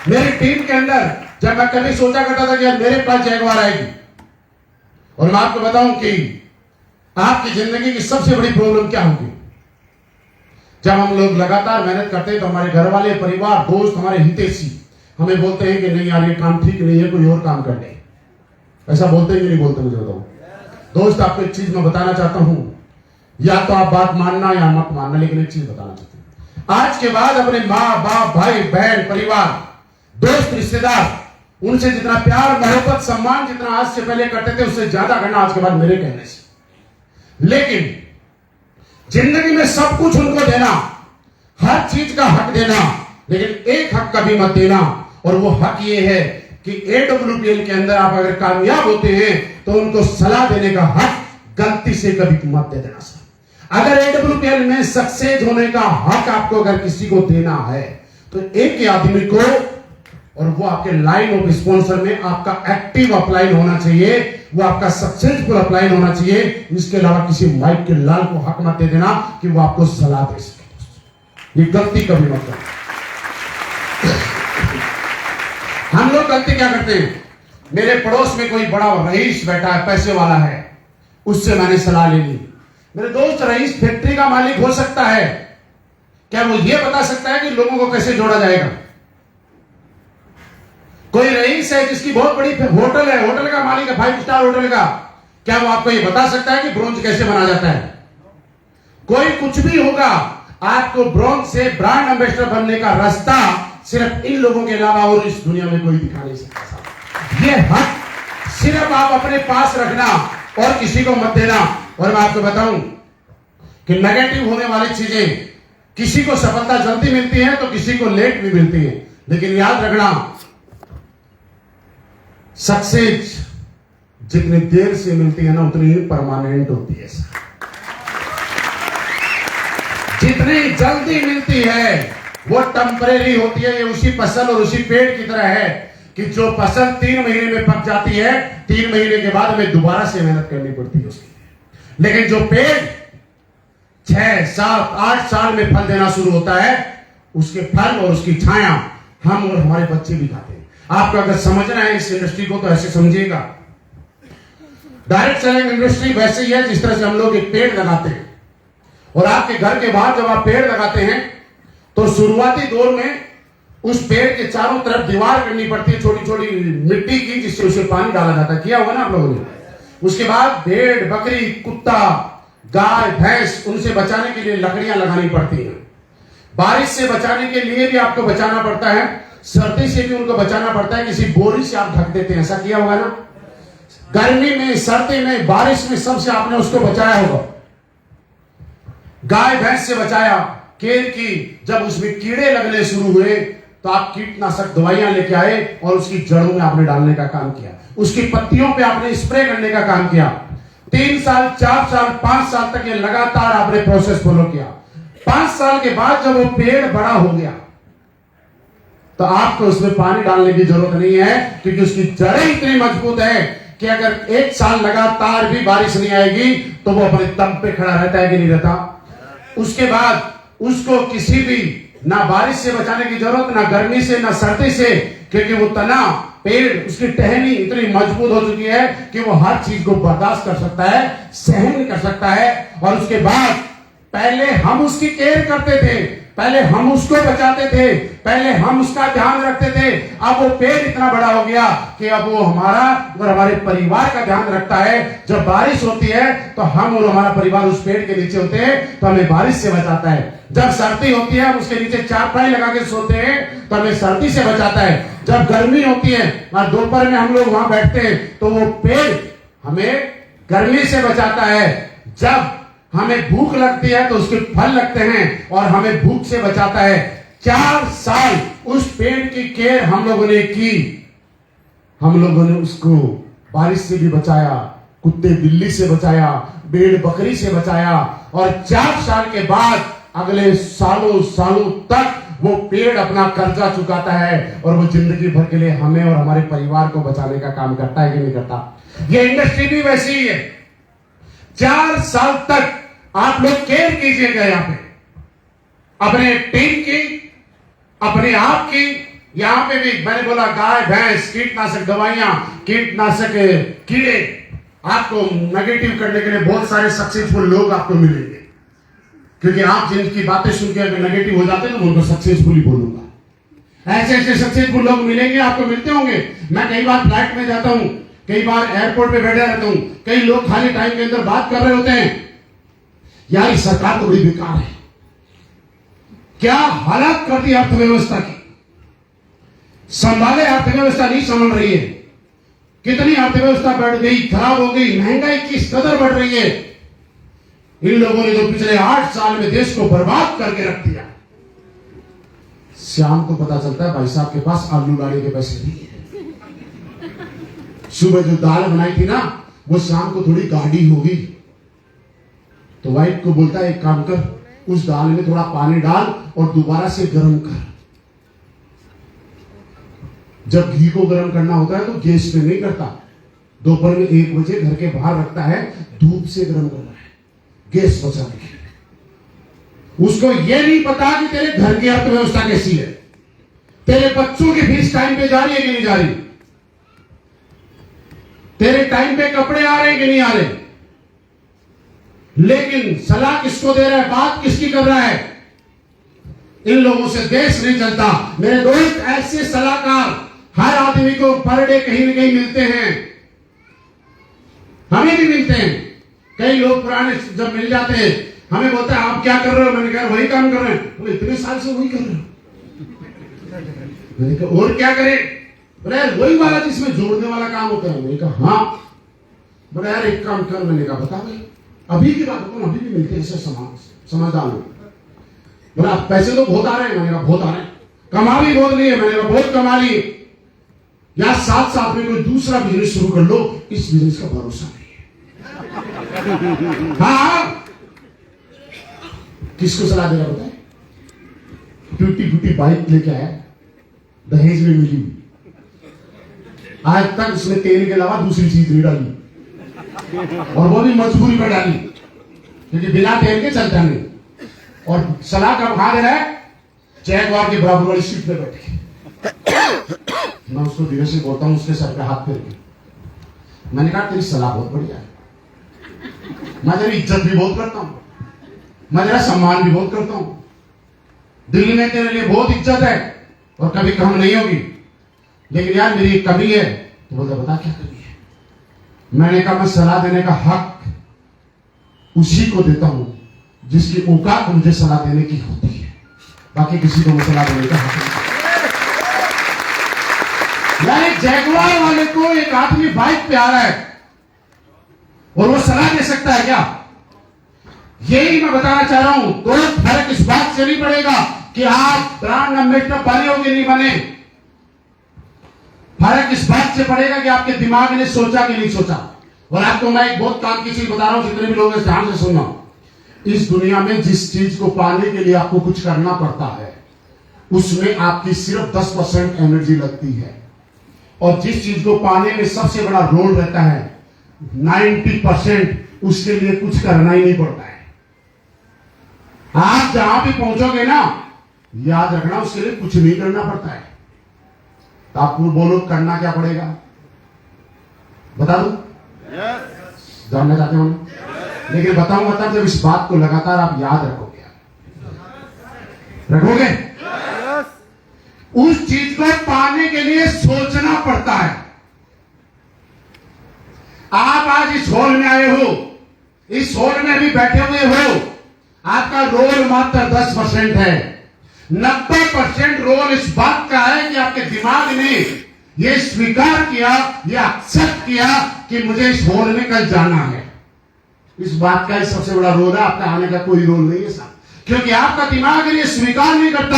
मेरी टीम के अंदर, जब मैं कभी सोचा करता था कि मेरे पास जैगवार आएगी, और मैं आपको बताऊं कि आपकी जिंदगी की सबसे बड़ी प्रॉब्लम क्या होगी, जब हम लोग लगातार मेहनत करते हैं तो हमारे घर वाले, परिवार, दोस्त, हमारे हितैषी हमें बोलते हैं कि नहीं यार ये काम ठीक नहीं है, कोई और काम कर ले। ऐसा बोलते हैं कि नहीं बोलते? मुझे बताओ दोस्त, आपको एक चीज मैं बताना चाहता हूं, या तो आप बात मानना या मत मानना, लेकिन एक चीज बताना चाहता हूं, आज के बाद अपने माँ बाप, भाई बहन, परिवार, दोस्त, रिश्तेदार, उनसे जितना प्यार, मोहब्बत, सम्मान जितना आज से पहले करते थे, उससे ज्यादा करना आज के बाद मेरे कहने से। लेकिन जिंदगी में सब कुछ उनको देना, हर चीज का हक देना, लेकिन एक हक का भी मत देना, और वो हक ये है कि AWPL के अंदर आप अगर कामयाब होते हैं तो उनको सलाह देने का हक गलती से कभी मत दे देना। अगर AWPL में सक्सेस होने का हक आपको अगर किसी को देना है तो एक ही आदमी को, और वो आपके लाइन ऑफ स्पॉन्सर में आपका एक्टिव अपलाइन होना चाहिए, वो आपका सक्सेसफुल अपलाइन होना चाहिए। इसके अलावा किसी माइक के लाल को हक मत दे देना कि वो आपको सलाह दे सके, ये गलती कभी मत करना। हम लोग गलती क्या करते हैं, मेरे पड़ोस में कोई बड़ा रईस बैठा है, पैसे वाला है, उससे मैंने सलाह ले ली। मेरे दोस्त रईस फैक्ट्री का मालिक हो सकता है, क्या वो ये बता सकता है कि लोगों को कैसे जोड़ा जाएगा? कोई रईस है जिसकी बहुत बड़ी होटल है, होटल का मालिक है, 5 स्टार होटल का, क्या वो आपको ये बता सकता है कि ब्रोंज कैसे बना जाता है? कोई कुछ भी होगा, आपको ब्रोंज से ब्रांड एम्बेसडर बनने का रास्ता सिर्फ इन लोगों के अलावा और इस दुनिया में कोई दिखा नहीं सकता। ये हक सिर्फ आप अपने पास रखना और किसी को मत देना। और मैं आपको बताऊं कि नेगेटिव होने वाली चीजें, किसी को सफलता जल्दी मिलती है तो किसी को लेट भी मिलती है, लेकिन याद रखना सक्सेस जितनी देर से मिलती है ना उतनी ही परमानेंट होती है। जितनी जल्दी मिलती है वो टेम्परेरी होती है। ये उसी फसल और उसी पेड़ की तरह है कि जो फसल 3 महीने में पक जाती है, 3 महीने के बाद हमें दोबारा से मेहनत करनी पड़ती है उसकी। लेकिन जो पेड़ 6, 7, 8 साल में फल देना शुरू होता है। उसके फल और उसकी छाया हम और हमारे बच्चे भी खाते हैं। आपको अगर समझना है इस इंडस्ट्री को तो ऐसे समझिएगा। डायरेक्ट सेलिंग इंडस्ट्री वैसे ही है जिस तरह से हम लोग एक पेड़ लगाते हैं, और आपके घर के बाहर जब आप पेड़ लगाते हैं तो शुरुआती दौर में उस पेड़ के चारों तरफ दीवार करनी पड़ती है, छोटी छोटी मिट्टी की, जिससे उसे पानी डाला जाता है। किया होगा ना आप लोगों ने। उसके बाद भेड़, बकरी, कुत्ता, गाय, भैंस, उनसे बचाने के लिए लकड़ियां लगानी पड़ती हैं। बारिश से बचाने के लिए भी आपको बचाना पड़ता है, सर्दी से भी उनको बचाना पड़ता है। किसी बोरी से आप ढक देते हैं, ऐसा किया होगा ना। गर्मी में, सर्दी में, बारिश में, सबसे आपने उसको बचाया होगा। गाय भैंस से बचाया। केर की जब उसमें कीड़े लगने शुरू हुए तो आप कीटनाशक दवाइयां लेके आए और उसकी जड़ों में आपने डालने का काम किया, उसकी पत्तियों पे आपने स्प्रे करने का काम किया। 3 साल, 4 साल, 5 साल तक ये लगातार आपने प्रोसेस फॉलो किया। 5 साल के बाद जब वो पेड़ बड़ा हो गया तो आपको उसमें पानी डालने की जरूरत नहीं है, क्योंकि उसकी जड़ें इतनी मजबूत है कि अगर 1 साल लगातार भी बारिश नहीं आएगी तो वो अपने दम पे खड़ा रहता है कि नहीं रहता। उसके बाद उसको किसी भी ना बारिश से बचाने की जरूरत, ना गर्मी से, ना सर्दी से, क्योंकि वो तना, पेड़, उसकी टहनी इतनी मजबूत हो चुकी है कि वो हर चीज को बर्दाश्त कर सकता है, सहन कर सकता है। और उसके बाद पहले हम उसकी केयर करते थे, पहले हम उसको बचाते थे, पहले हम उसका ध्यान रखते थे। अब वो पेड़ इतना बड़ा हो गया कि अब वो हमारा और हमारे परिवार का ध्यान रखता है। जब बारिश होती है तो हम और हमारा परिवार उस पेड़ के नीचे होते हैं तो हमें बारिश से बचाता है। जब सर्दी होती है हम उसके नीचे चारपाई लगा के सोते हैं तो हमें सर्दी से बचाता है। जब गर्मी होती है और दोपहर में हम लोग वहां बैठते हैं तो वो पेड़ हमें गर्मी से बचाता है। जब हमें भूख लगती है तो उसके फल लगते हैं और हमें भूख से बचाता है। 4 साल उस पेड़ की केयर हम लोगों ने की। हम लोगों ने उसको बारिश से भी बचाया, कुत्ते बिल्ली से बचाया, भेड़ बकरी से बचाया, और 4 साल के बाद अगले सालों सालों तक वो पेड़ अपना कर्जा चुकाता है और वो जिंदगी भर के लिए हमें और हमारे परिवार को बचाने का काम करता है कि नहीं करता। ये इंडस्ट्री भी वैसी ही है। 4 साल तक आप लोग केयर कीजिएगा यहाँ पे, अपने टीम की, अपने आप की। यहां पे भी मैंने बोला गाय भैंस, कीटनाशक दवाइयां, कीटनाशक कीड़े, आपको नेगेटिव करने के लिए बहुत सारे सक्सेसफुल लोग आपको मिलेंगे, क्योंकि आप जिनकी बातें सुन के अगर नेगेटिव हो जाते हैं तो उनको सक्सेसफुली बोलूंगा। ऐसे ऐसे सक्सेसफुल लोग मिलेंगे, आपको मिलते होंगे। मैं कई बार फ्लाइट में जाता हूं, कई बार एयरपोर्ट पे बैठा रहता हूं, कई लोग खाली टाइम के अंदर बात कर रहे होते हैं, यार ये सरकार तो बड़ी बेकार है, क्या हालत कर दी अर्थव्यवस्था की, संभाले अर्थव्यवस्था नहीं संभल रही है, कितनी अर्थव्यवस्था बढ़ गई, खराब हो गई, महंगाई किस कदर बढ़ रही है। इन लोगों ने जो पिछले 8 साल में देश को बर्बाद करके रख दिया। शाम को पता चलता है भाई साहब के पास आलू लाने के पैसे नहीं है। सुबह जो दाल बनाई थी ना, वो शाम को थोड़ी गाढ़ी होगी, तो वाइफ को बोलता है एक काम कर, उस दाल में थोड़ा पानी डाल और दोबारा से गर्म कर। जब घी को गर्म करना होता है तो गैस पे नहीं करता, दोपहर में 1 बजे घर के बाहर रखता है, धूप से गर्म करना है, गैस बचाने के लिए। उसको यह नहीं पता कि तेरे घर की अर्थव्यवस्था कैसी है, तेरे बच्चों की फीस टाइम पे जा रही है कि नहीं जा रही, तेरे टाइम पे कपड़े आ रहे हैं कि नहीं आ रहे। लेकिन सलाह किसको दे रहा है, बात किसकी कर रहा है। इन लोगों से देश नहीं चलता। मेरे दोस्त, ऐसे सलाहकार हर आदमी को पर डे कहीं न कहीं मिलते हैं, हमें भी मिलते हैं। कई लोग पुराने जब मिल जाते हैं हमें बोलते हैं आप क्या कर रहे हो, मैंने कहा वही काम कर रहे हैं। बोले इतने साल से वही कर रहे हो। मैंने कहा और क्या करें, बोले यार वही वाला जिसमें जोड़ने वाला काम होता है। मैंने कहा हाँ। बोले यार एक काम कर, मैंने कहा बता भाई, अभी की बात होता, अभी भी मिलते हैं ऐसे समझदार लोग। बोला पैसे तो बहुत आ रहे हैं, मैंने कहा बहुत आ रहे हैं, कमा भी बहुत लिए, मैंने कहा बहुत कमा लिए, या साथ साथ में कोई दूसरा बिजनेस शुरू कर लो, इस बिजनेस का भरोसा नहीं है। हाँ, किसको सलाह दे रहा होता है, टूटी फूटी बाइक लेके आया, दहेज में मिली, आज तक उसने तेल के अलावा दूसरी चीज नहीं डाली, और वो भी मजबूरी में डाली। क्योंकि बिना तेल के चलता नहीं। और सलाह कब खा दे रहा है? जैगवार के बराबर वाली सीट पे बैठ के। मैं उसको धीरे से बोलता हूँ, उसके सर पे हाथ फेर के, मैंने कहा तेरी सलाह बहुत बढ़िया है, मैं तेरी इज्जत भी बहुत करता हूँ, मैं तेरा सम्मान भी बहुत करता हूँ, दिल्ली में तेरे लिए बहुत इज्जत है और कभी कम नहीं होगी, लेकिन यार मेरी एक कमी है। तो बोलता बता क्या कमी है? मैंने कहा मैं सलाह देने का हक उसी को देता हूं जिसकी औकात मुझे सलाह देने की होती है, बाकी किसी को मैं सलाह देने का हक नहीं। यानी जैगवार वाले को एक आदमी बाइक पे आ रहा है और वो सलाह दे सकता है क्या? यही मैं बताना चाह रहा हूं। तो फर्क इस बात से नहीं पड़ेगा कि आप ब्रांड एम्बेसडर बने हो कि नहीं बने, फर्क इस बात से पड़ेगा कि आपके दिमाग ने सोचा कि नहीं सोचा। और आपको मैं एक बहुत काम की चीज बता रहा हूं, जितने भी लोग हैं ध्यान से सुनना। इस दुनिया में जिस चीज को पाने के लिए आपको कुछ करना पड़ता है, उसमें आपकी सिर्फ 10% एनर्जी लगती है, और जिस चीज को पाने में सबसे बड़ा रोल रहता है 90%, उसके लिए कुछ करना ही नहीं पड़ता है। आप जहां भी पहुंचोगे ना, याद रखना उसके लिए कुछ नहीं करना पड़ता है। तो आप बोलो करना क्या पड़ेगा? बता दो? जानना चाहते हो? लेकिन बताऊंगा तब जब इस बात को लगातार आप याद रखोगे। उस चीज को पाने के लिए सोचना पड़ता है। आप आज इस हॉल में आए हो, इस हॉल में भी बैठे हुए हो, आपका रोल मात्र 10% है। 90% रोल इस बात का है कि आपके दिमाग ने यह स्वीकार किया, यह एक्सेप्ट किया कि मुझे इस हॉल में कल जाना है। इस बात का सबसे बड़ा रोल है, आपका आने का कोई रोल नहीं है साहब, क्योंकि आपका दिमाग ये स्वीकार नहीं करता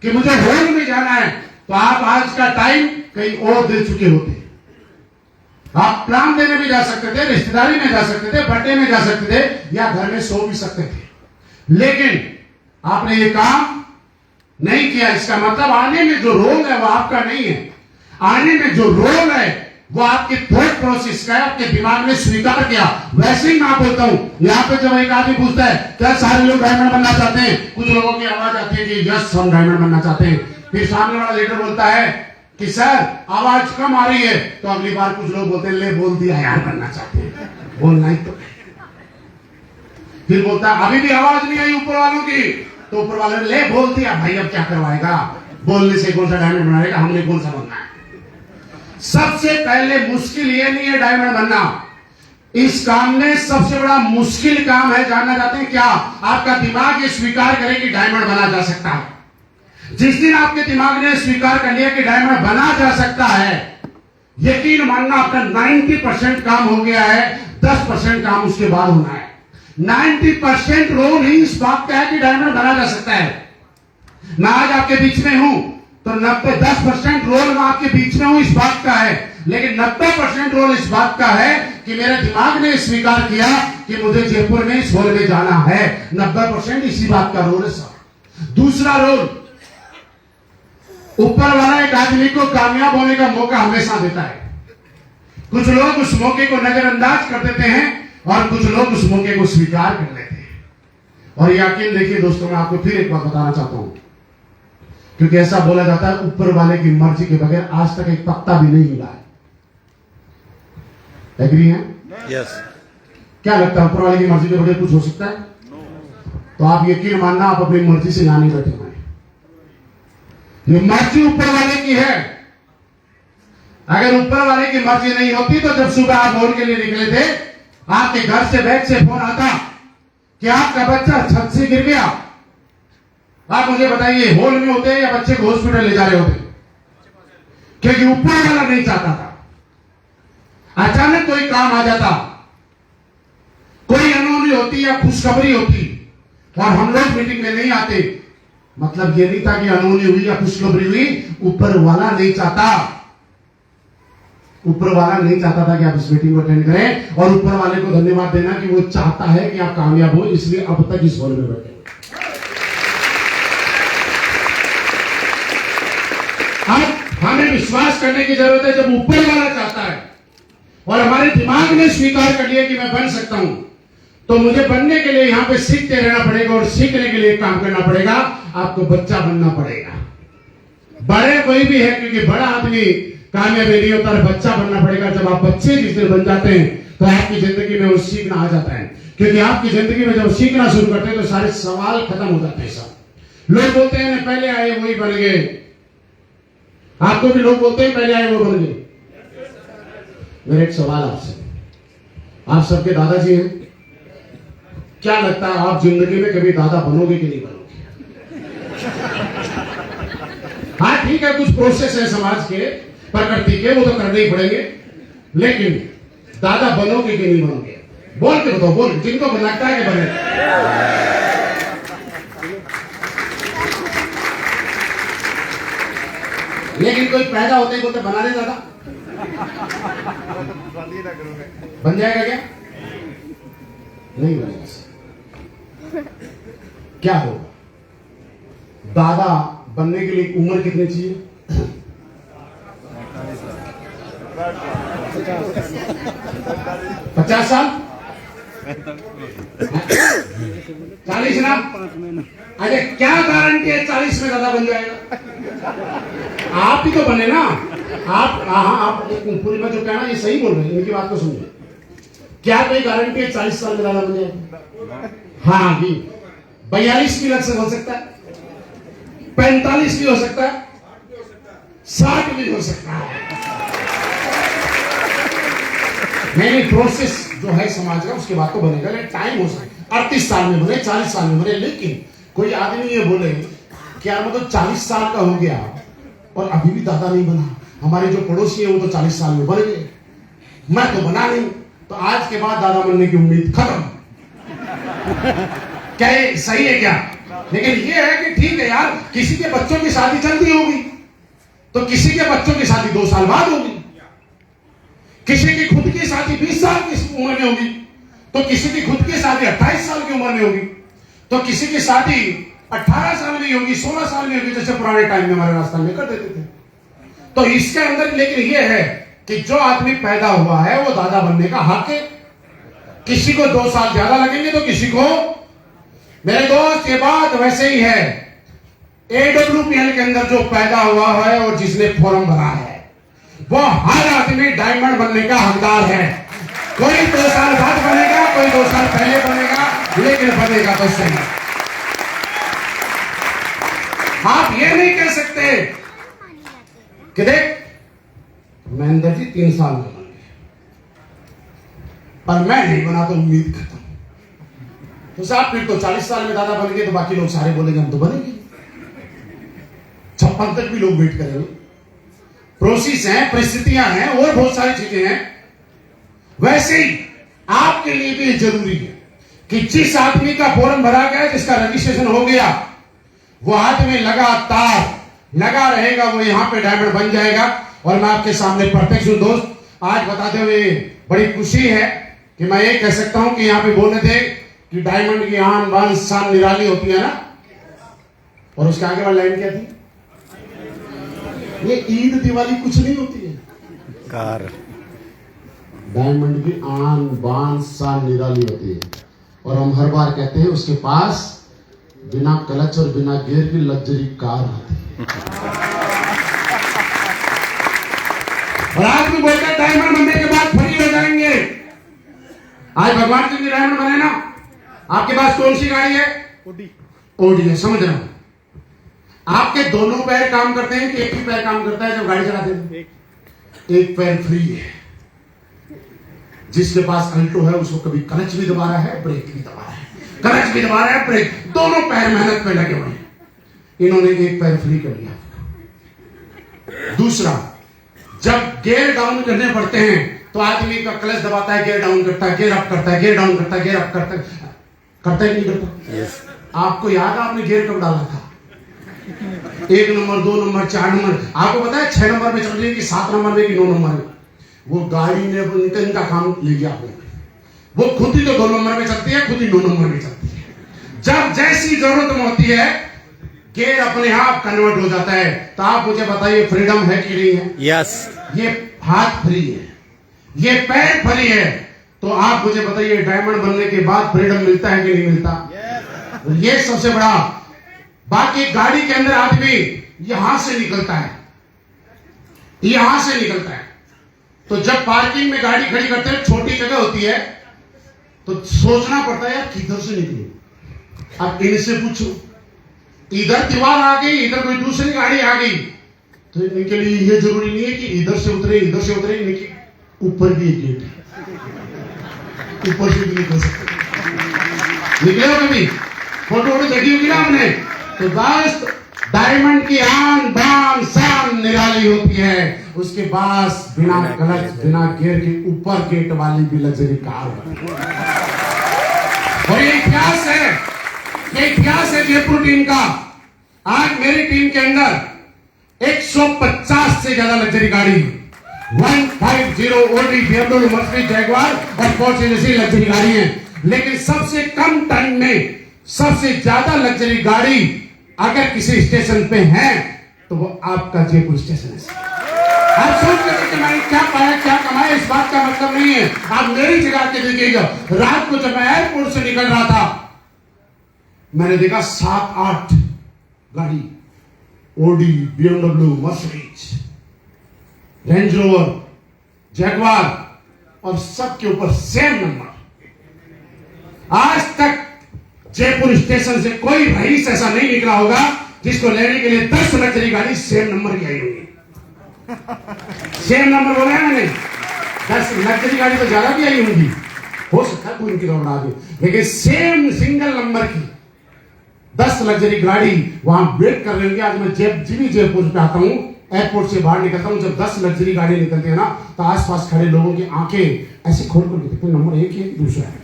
कि मुझे हॉल में जाना है, तो आप आज का टाइम कहीं और दे चुके होते। आप प्लान देने भी जा सकते थे, रिश्तेदारी में जा सकते थे, बर्थडे में जा सकते थे, या घर में सो भी सकते थे, लेकिन आपने ये काम नहीं किया। इसका मतलब आने में जो रोल है वो आपका नहीं है। आने में जो रोल है वो आपके थॉट प्रोसेस का है, आपके दिमाग ने स्वीकार किया। वैसे ही मैं बोलता हूं, यहां पे जब एक आदमी पूछता है क्या सारे लोग डायमंड बनना चाहते हैं, कुछ लोगों की आवाज आती है कि यस हम डायमंड बनना चाहते हैं। फिर सामने वाला लीडर बोलता है कि सर आवाज कम आ रही है, तो अगली बार कुछ लोग बोलते हैं ले बोल दिया यार बनना चाहते हैं, बोलना ही तो। फिर बोलता है अभी भी आवाज नहीं आई ऊपर वालों की, तो ऊपर वाले ने ले बोल दिया भाई अब क्या करवाएगा, बोलने से कौन सा डायमंड बनाएगा, हमने कौन सा बनना है। सबसे पहले मुश्किल ये नहीं है डायमंड बनना, इस काम में सबसे बड़ा मुश्किल काम है, जानना चाहते हैं क्या? आपका दिमाग ये स्वीकार करे कि डायमंड बना जा सकता है। जिस दिन आपके दिमाग ने स्वीकार कर लिया कि डायमंड बना जा सकता है, यकीन मानना आपका 90% काम हो गया है, 10% काम उसके बाद होना है। 90% रोल ही इस बात का है कि डायमंड बना जा सकता है। मैं आज आपके बीच में हूं तो 10% रोल मैं आपके बीच में हूं इस बात का है, लेकिन 90% रोल इस बात का है कि मेरे दिमाग ने स्वीकार किया कि मुझे जयपुर में इस हॉल में जाना है। 90% इसी बात का रोल है साहब। दूसरा रोल, ऊपर वाला एक आदमी को कामयाब होने का मौका हमेशा देता है। कुछ लोग उस मौके को नजरअंदाज कर देते हैं और कुछ लोग उस मौके को स्वीकार कर लेते हैं। और यकीन देखिए दोस्तों, मैं आपको फिर एक बात बताना चाहता हूं, क्योंकि ऐसा बोला जाता है ऊपर वाले की मर्जी के बगैर आज तक एक पत्ता भी नहीं हिला है। एग्री है? यस। क्या लगता है ऊपर वाले की मर्जी के बगैर कुछ हो सकता है? तो आप यकीन मानना आप अपनी मर्जी से यहाँ नहीं बैठे हुए, ये मर्जी ऊपर वाले की है। अगर ऊपर वाले की मर्जी नहीं होती तो जब सुबह आप वोट के लिए निकले थे, आपके घर से बैग से फोन आता कि आपका बच्चा छत से गिर गया, आप मुझे बताइए हॉल में होते या बच्चे को हॉस्पिटल ले जा रहे होते? क्योंकि ऊपर वाला नहीं चाहता था। अचानक कोई काम आ जाता, कोई अनहोनी होती या खुशखबरी होती और हम लोग मीटिंग में नहीं आते, मतलब ये नहीं था कि अनहोनी हुई या खुशखबरी हुई, ऊपर वाला नहीं चाहता। ऊपर वाला नहीं चाहता था कि आप इस मीटिंग को अटेंड करें, और ऊपर वाले को धन्यवाद देना कि वो चाहता है कि आप कामयाब हो, इसलिए अब तक इस हॉल में बैठे। अब हमें विश्वास करने की जरूरत है, जब ऊपर वाला चाहता है और हमारे दिमाग ने स्वीकार कर लिया कि मैं बन सकता हूं, तो मुझे बनने के लिए यहाँ पे सीखते रहना पड़ेगा और सीखने के लिए काम करना पड़ेगा। आपको बच्चा बनना पड़ेगा। बड़े कोई भी है, क्योंकि बड़ा आदमी कामयाबी नहीं होता, बच्चा बनना पड़ेगा। जब आप बच्चे जिस दिन बन जाते हैं तो आपकी जिंदगी में वो सीखना आ जाता है, क्योंकि आपकी जिंदगी में जब सीखना शुरू करते हैं तो सारे सवाल खत्म हो जाते हैं। सब लोग बोलते हैं ना पहले आए वही बन गए, आपको भी लोग बोलते हैं पहले आए वो बन गए। मेरा एक सवाल आपसे, आप सबके दादाजी हैं, क्या लगता है आप जिंदगी में कभी दादा बनोगे कि नहीं बनोगे? हाँ ठीक है, कुछ प्रोसेस है समाज के प्रकृति के, वो तो करने ही पड़ेंगे, लेकिन दादा बनोगे कि नहीं बनोगे? बोल के बताओ, बोल, जिनको लगता है कि बने। लेकिन कोई पैदा होते ही बोलते बना दे दादा, बन जाएगा क्या? नहीं बनेगा। क्या होगा? दादा बनने के लिए उम्र कितनी चाहिए? 50 साल, 40 ना? अरे क्या गारंटी है 40 में दादा बन जाएगा? आप ही तो बने ना। आप पूरी बात जो कहना ये सही बोल रहे हैं, इनकी बात को सुनिए। क्या कोई गारंटी है 40 साल में दादा बन जाएगा? हाँ जी, 42 की लग से हो सकता है, 45 भी हो सकता है, 60 भी हो सकता है। नहीं, प्रोसेस जो है समाज का उसके बाद तो बनेगा, लेकिन टाइम हो सकता है 38 साल में बने, 40 साल में बने। लेकिन कोई आदमी ये बोले कि यार मतलब 40 साल का हो गया और अभी भी दादा नहीं बना, हमारे जो पड़ोसी है वो तो 40 साल में बन गए, मैं तो बना नहीं, तो आज के बाद दादा बनने की उम्मीद खत्म। क्या ये सही है क्या? लेकिन ये है कि ठीक है यार, किसी के बच्चों की शादी जल्दी होगी तो किसी के बच्चों की शादी 2 साल बाद होगी, किसी की खुद की शादी 20 साल की उम्र में होगी तो किसी की खुद की शादी 28 साल की उम्र में होगी, तो किसी की शादी 18 साल में होगी, 16 साल में होगी, जैसे पुराने टाइम में हमारे राजस्थान में कर देते थे। तो इसके अंदर लेकिन ये है कि जो आदमी पैदा हुआ है वो दादा बनने का हक है। किसी को 2 साल ज्यादा लगेंगे तो किसी को, मेरे दोस्त ये बात वैसे ही है। AWPL के अंदर जो पैदा हुआ है और जिसने फॉर्म भरा है वो हर आदमी डायमंड बनने का हकदार है। कोई 2 साल बाद बनेगा, कोई 2 साल पहले बनेगा, लेकिन बनेगा तो सही। आप ये नहीं कह सकते कि देख महेंद्र जी 3 साल में बन गए पर मैं नहीं बना तो उम्मीद खत्म। तो साहब फिर तो 40 साल में दादा बन गए तो बाकी लोग सारे बोलेंगे हम तो बनेंगे, 56 तक भी लोग वेट करेंगे। प्रोसेस है, परिस्थितियां हैं और बहुत सारी चीजें हैं। वैसे ही आपके लिए भी जरूरी है कि जिस आदमी का फॉर्म भरा गया, जिसका रजिस्ट्रेशन हो गया, वो आदमी लगातार लगा रहेगा, वो यहां पे डायमंड बन जाएगा। और मैं आपके सामने प्रत्यक्ष हूं दोस्त, आज बताते हुए बड़ी खुशी है कि मैं ये कह सकता हूं कि यहां पे बोल रहे थे कि डायमंड की आन बान शान निराली होती है ना, और उसके आगे वाली लाइन क्या थी? ये ईद दिवाली कुछ नहीं होती है, कार डायमंड की आन बान शान निराली होती है। और हम हर बार कहते हैं उसके पास बिना क्लच और बिना गियर की लग्जरी कार आती है। और आज भी बोलते हैं डायमंड बनने के बाद फ्री हो जाएंगे। आज भगवान जी ने डायमंड बने ना, आपके पास कौन सी गाड़ी है? ओडी है, समझ रहा हूं। आपके दोनों पैर काम करते हैं कि एक ही पैर काम करता है जब गाड़ी चलाते हैं? एक पैर फ्री है। जिसके पास अल्टो है उसको कभी क्लच भी दबा रहा है, ब्रेक भी दबा रहा है, क्लच भी दबा रहा है, ब्रेक, दोनों पैर मेहनत पे लगे हुए हैं। इन्होंने एक पैर फ्री कर लिया। दूसरा, जब गियर डाउन करने पड़ते हैं तो आदमी का क्लच दबाता है, गियर डाउन करता है, गियर अप करता है, गियर डाउन करता है, गियर अप करता है, करता है नहीं करता? yes. आपको याद है आपने गियर कब डाला था? 1 नंबर, 2 नंबर, 4 नंबर, आपको पता है 6 नंबर में चल रही है कि 7 नंबर में कि 9 नंबर में? वो गाड़ी ने इनका काम ले लिया आपने। वो खुद ही तो 2 नंबर में चलती है, खुद ही 9 नंबर में चलती है। जब जैसी जरूरत होती है गियर अपने आप कन्वर्ट हो जाता है। तो आप मुझे बताइए फ्रीडम है कि नहीं है? यस। ये हाथ फ्री है, ये पैर फ्री है, तो आप मुझे बताइए, डायमंड बनने के बाद फ्रीडम मिलता है कि नहीं मिलता? ये सबसे बड़ा। बाकी गाड़ी के अंदर आदमी यहां से निकलता है, यहां से निकलता है, तो जब पार्किंग में गाड़ी खड़ी करते हैं, छोटी जगह होती है, तो सोचना पड़ता है यार किधर से निकलूं। अब इनसे पूछो, इधर दीवार आ गई, इधर कोई दूसरी गाड़ी आ गई, तो इनके लिए ये जरूरी नहीं है कि इधर से उतरे, इधर से उतरे। इनके ऊपर भी एक गेट है, ऊपर से भी निकल सकते। निकले हो कभी? फोटो वोटो देखी होगी ना आपने? तो बस डायमंड की आन बान शान निराली होती है, उसके पास बिना क्लच बिना गियर के ऊपर गेट वाली भी लग्जरी कार है। और ये इतिहास है, ये इतिहास है जयपुर टीम का। आज मेरी टीम के अंदर 150 से ज्यादा लग्जरी गाड़ी, 150 ओडी, BMW, मर्सिडीज, जैगवार और पोर्शे जैसी लग्जरी गाड़ी है। लेकिन सबसे कम टाइम में सबसे ज्यादा लग्जरी गाड़ी अगर किसी स्टेशन पे है तो वो आपका जयपुर स्टेशन है। आप सोच लेते कि मैंने क्या पाया क्या कमाया, इस बात का मतलब नहीं है। आप मेरी जगह के देखिएगा, रात को जब मैं एयरपोर्ट से निकल रहा था, मैंने देखा 7-8 गाड़ी, Audi, BMW, Mercedes, Range Rover, Jaguar, और सबके ऊपर सेम नंबर। आज तक जयपुर स्टेशन से कोई रईस ऐसा नहीं निकला होगा जिसको लेने के लिए 10 लग्जरी गाड़ी सेम नंबर की आई होगी। सेम नंबर बोला है मैंने, 10 लग्जरी गाड़ी तो ज्यादा भी आई होगी, हो सकता है कोई उनकी दौड़ आ गई, लेकिन सेम सिंगल नंबर की 10 लग्जरी गाड़ी वहां वेट कर रही होंगी। आज मैं जयपुर पे आता हूं, एयरपोर्ट से बाहर निकलता हूं, जब 10 लग्जरी गाड़ी निकलती है ना, तो आसपास खड़े लोगों की आंखें ऐसे खोल कर देखते हैं, नंबर एक है दूसरा है।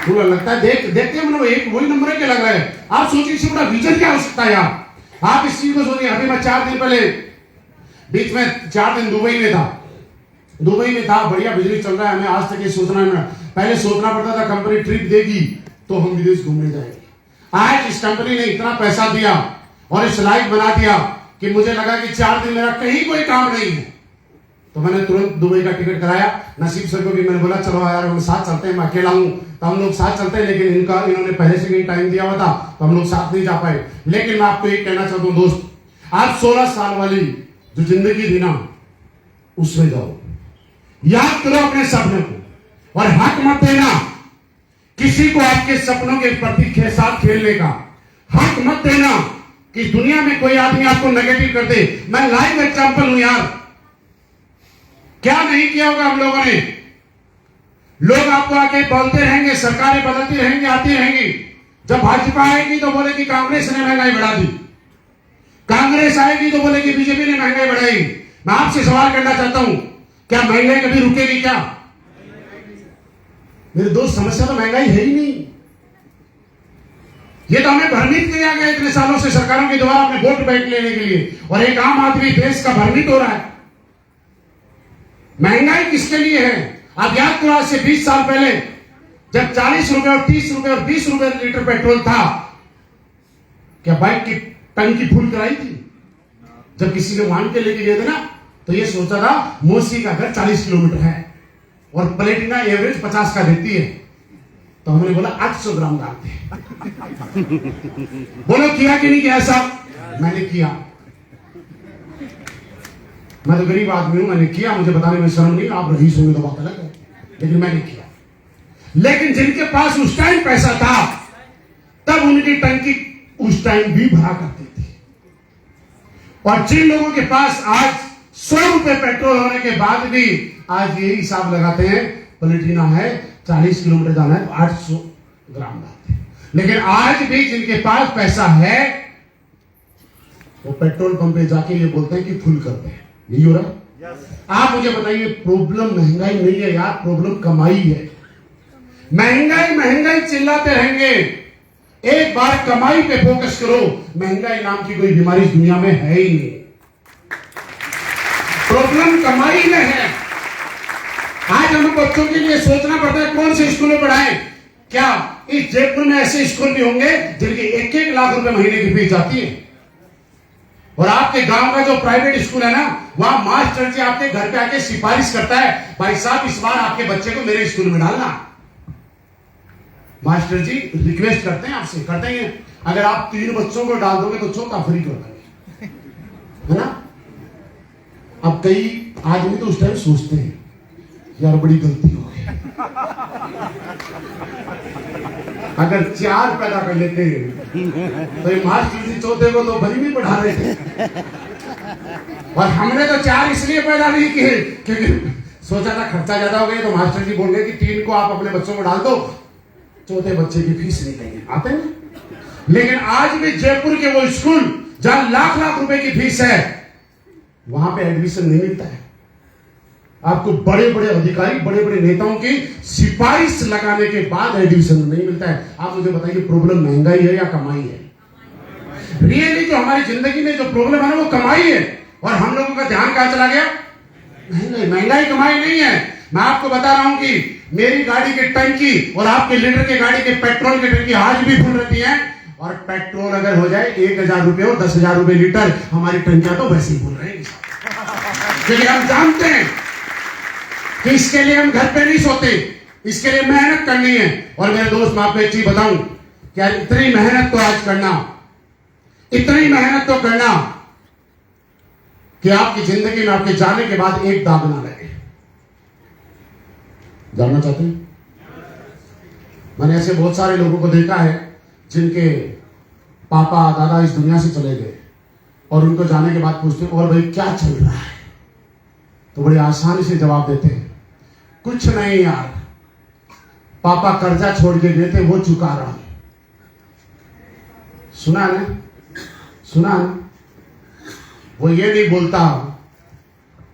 पूरा लगता है देखते हैं, मतलब एक वही नंबर है क्या लग रहा है। आप सोचिए इससे बड़ा विजन क्या हो सकता है यार। आप इस चीज को सोचिए। अभी मैं 4 दिन पहले, बीच में 4 दिन दुबई में था, बढ़िया बिजनेस चल रहा है। हमें आज तक ये सोचना है, पहले सोचना पड़ता था कंपनी ट्रिप देगी तो हम विदेश घूमने जाएंगे। आज इस कंपनी ने इतना पैसा दिया और इस लाइफ बना दिया कि मुझे लगा कि 4 दिन मेरा कहीं कोई काम नहीं है, तो मैंने तुरंत दुबई का टिकट कराया। नसीब सर को भी मैंने बोला चलो यार हम साथ चलते हैं, मैं अकेला हूं तो हम लोग साथ चलते हैं, लेकिन इन्होंने पहले से कहीं टाइम दिया हुआ था तो हम लोग साथ नहीं जा पाए। लेकिन मैं आपको एक कहना चाहता हूं दोस्त, आप 16 साल वाली जो जिंदगी थी ना, उसमें जाओ, याद करो अपने सपनों को, और हक मत देना किसी को आपके सपनों के प्रति साथ खेलने का। हक मत देना कि दुनिया में कोई आदमी आपको नेगेटिव कर दे। मैं लाइव एग्जांपल हूं यार, क्या नहीं किया होगा हम लोगों ने। लोग आपको आके बोलते रहेंगे, सरकारें बदलती रहेंगी, आती रहेंगी। जब भाजपा आएगी तो बोले कि कांग्रेस ने महंगाई बढ़ा दी, कांग्रेस आएगी तो बोले कि बीजेपी ने महंगाई बढ़ाई। मैं आपसे सवाल करना चाहता हूं, क्या महंगाई कभी रुकेगी क्या? मेरे दोस्त, समस्या तो महंगाई है ही नहीं। ये तो हमें भ्रमित किया गया इतने सालों से सरकारों के द्वारा अपने वोट बैंक लेने के लिए, और एक आम आदमी देश का भ्रमित हो रहा है। महंगाई किसके लिए है? आप याद करो, आज से 20 साल पहले जब 40 रुपए और 30 रुपए और 20 रुपए लीटर पेट्रोल था, क्या बाइक की टंकी फुल कराई थी? जब किसी ने मान के लेके गए थे ना, तो ये सोचा था मौसी का घर 40 किलोमीटर है और प्लेटिना एवरेज 50 का देती है, तो हमने बोला 800 ग्राम डालते हैं। बोलो किया कि नहीं किया साहब? मैंने किया। मैं तो गरीब आदमी हूं, मैंने किया, मुझे बताने में शर्म नहीं। आप रईस होंगे तो बात अलग है, लेकिन मैंने किया। लेकिन जिनके पास उस टाइम पैसा था, तब उनकी टंकी उस टाइम भी भरा करती थी, और जिन लोगों के पास आज 100 रुपए पेट्रोल होने के बाद भी आज यही हिसाब लगाते हैं, प्लेटिना है 40 किलोमीटर जाना है तो 800 ग्राम डालते हैं। लेकिन आज भी जिनके पास पैसा है वो पेट्रोल पंप पे जाके ये बोलते हैं कि फुल करते हैं। यही हो रहा है। आप मुझे बताइए, प्रॉब्लम महंगाई नहीं है यार, प्रॉब्लम कमाई है। महंगाई चिल्लाते रहेंगे, एक बार कमाई पे फोकस करो। महंगाई नाम की कोई बीमारी इस दुनिया में है ही नहीं, प्रॉब्लम कमाई में है। आज हमें बच्चों के लिए सोचना पड़ता है कौन से स्कूल में पढ़ाएं। क्या इस जयपुर में ऐसे स्कूल भी होंगे जिनकी 1-1 लाख रुपए महीने की फीस जाती है? और आपके गांव का जो प्राइवेट स्कूल है ना, वहां मास्टर जी आपके घर पे आके सिफारिश करता है, भाई साहब इस बार आपके बच्चे को मेरे स्कूल में डालना। मास्टर जी रिक्वेस्ट करते हैं आपसे, करते हैं अगर आप 3 बच्चों को डाल दोगे तो चौथा फ्री कर देंगे, है ना। अब कई आदमी तो उस टाइम सोचते हैं यार बड़ी गलती हो गई, अगर 4 पैदा कर लेते तो ये मास्टर जी चौथे को तो भरी में पढ़ा रहे थे, और हमने तो 4 इसलिए पैदा नहीं किए क्योंकि सोचा था खर्चा ज्यादा हो गया, तो मास्टर जी बोल रहे कि 3 को आप अपने बच्चों को डाल दो, चौथे बच्चे की फीस नहीं देंगे, आते हैं। लेकिन आज भी जयपुर के वो स्कूल जहां लाख लाख रुपए की फीस है, वहां पे एडमिशन नहीं मिलता है। आपको बड़े बड़े अधिकारी, बड़े बड़े नेताओं की सिफारिश लगाने के बाद एडमिशन नहीं मिलता है। आप मुझे बताइए प्रॉब्लम महंगाई है या कमाई है? रियली जो हमारी जिंदगी में जो प्रॉब्लम है ना वो कमाई है, और हम लोगों का ध्यान कहां चला गया? नहीं, महंगाई कमाई नहीं है। मैं आपको बता रहा हूं कि मेरी गाड़ी की टंकी और आपके लीटर के गाड़ी के पेट्रोल की टंकी आज भी फुल रहती है, और पेट्रोल अगर हो जाए 1000 रुपए और 10,000 रुपए लीटर, हमारी टंकियां तो वैसे ही फुल रहेगी, क्योंकि हम जानते हैं कि इसके लिए हम घर पे नहीं सोते, इसके लिए मेहनत करनी है। और मेरे दोस्त, मैं आपको एक चीज बताऊं, क्या इतनी मेहनत तो आज करना, इतनी मेहनत तो करना कि आपकी जिंदगी में आपके जाने के बाद एक दाग ना लगे। जानना चाहते हैं? मैंने ऐसे बहुत सारे लोगों को देखा है जिनके पापा दादा इस दुनिया से चले गए, और उनको जाने के बाद पूछते और भाई क्या चल रहा है, तो बड़ी आसानी से जवाब देते हैं कुछ नहीं यार, पापा कर्जा छोड़ के गए थे वो चुका रहा हूं। सुना ना, सुना ना? वो ये नहीं बोलता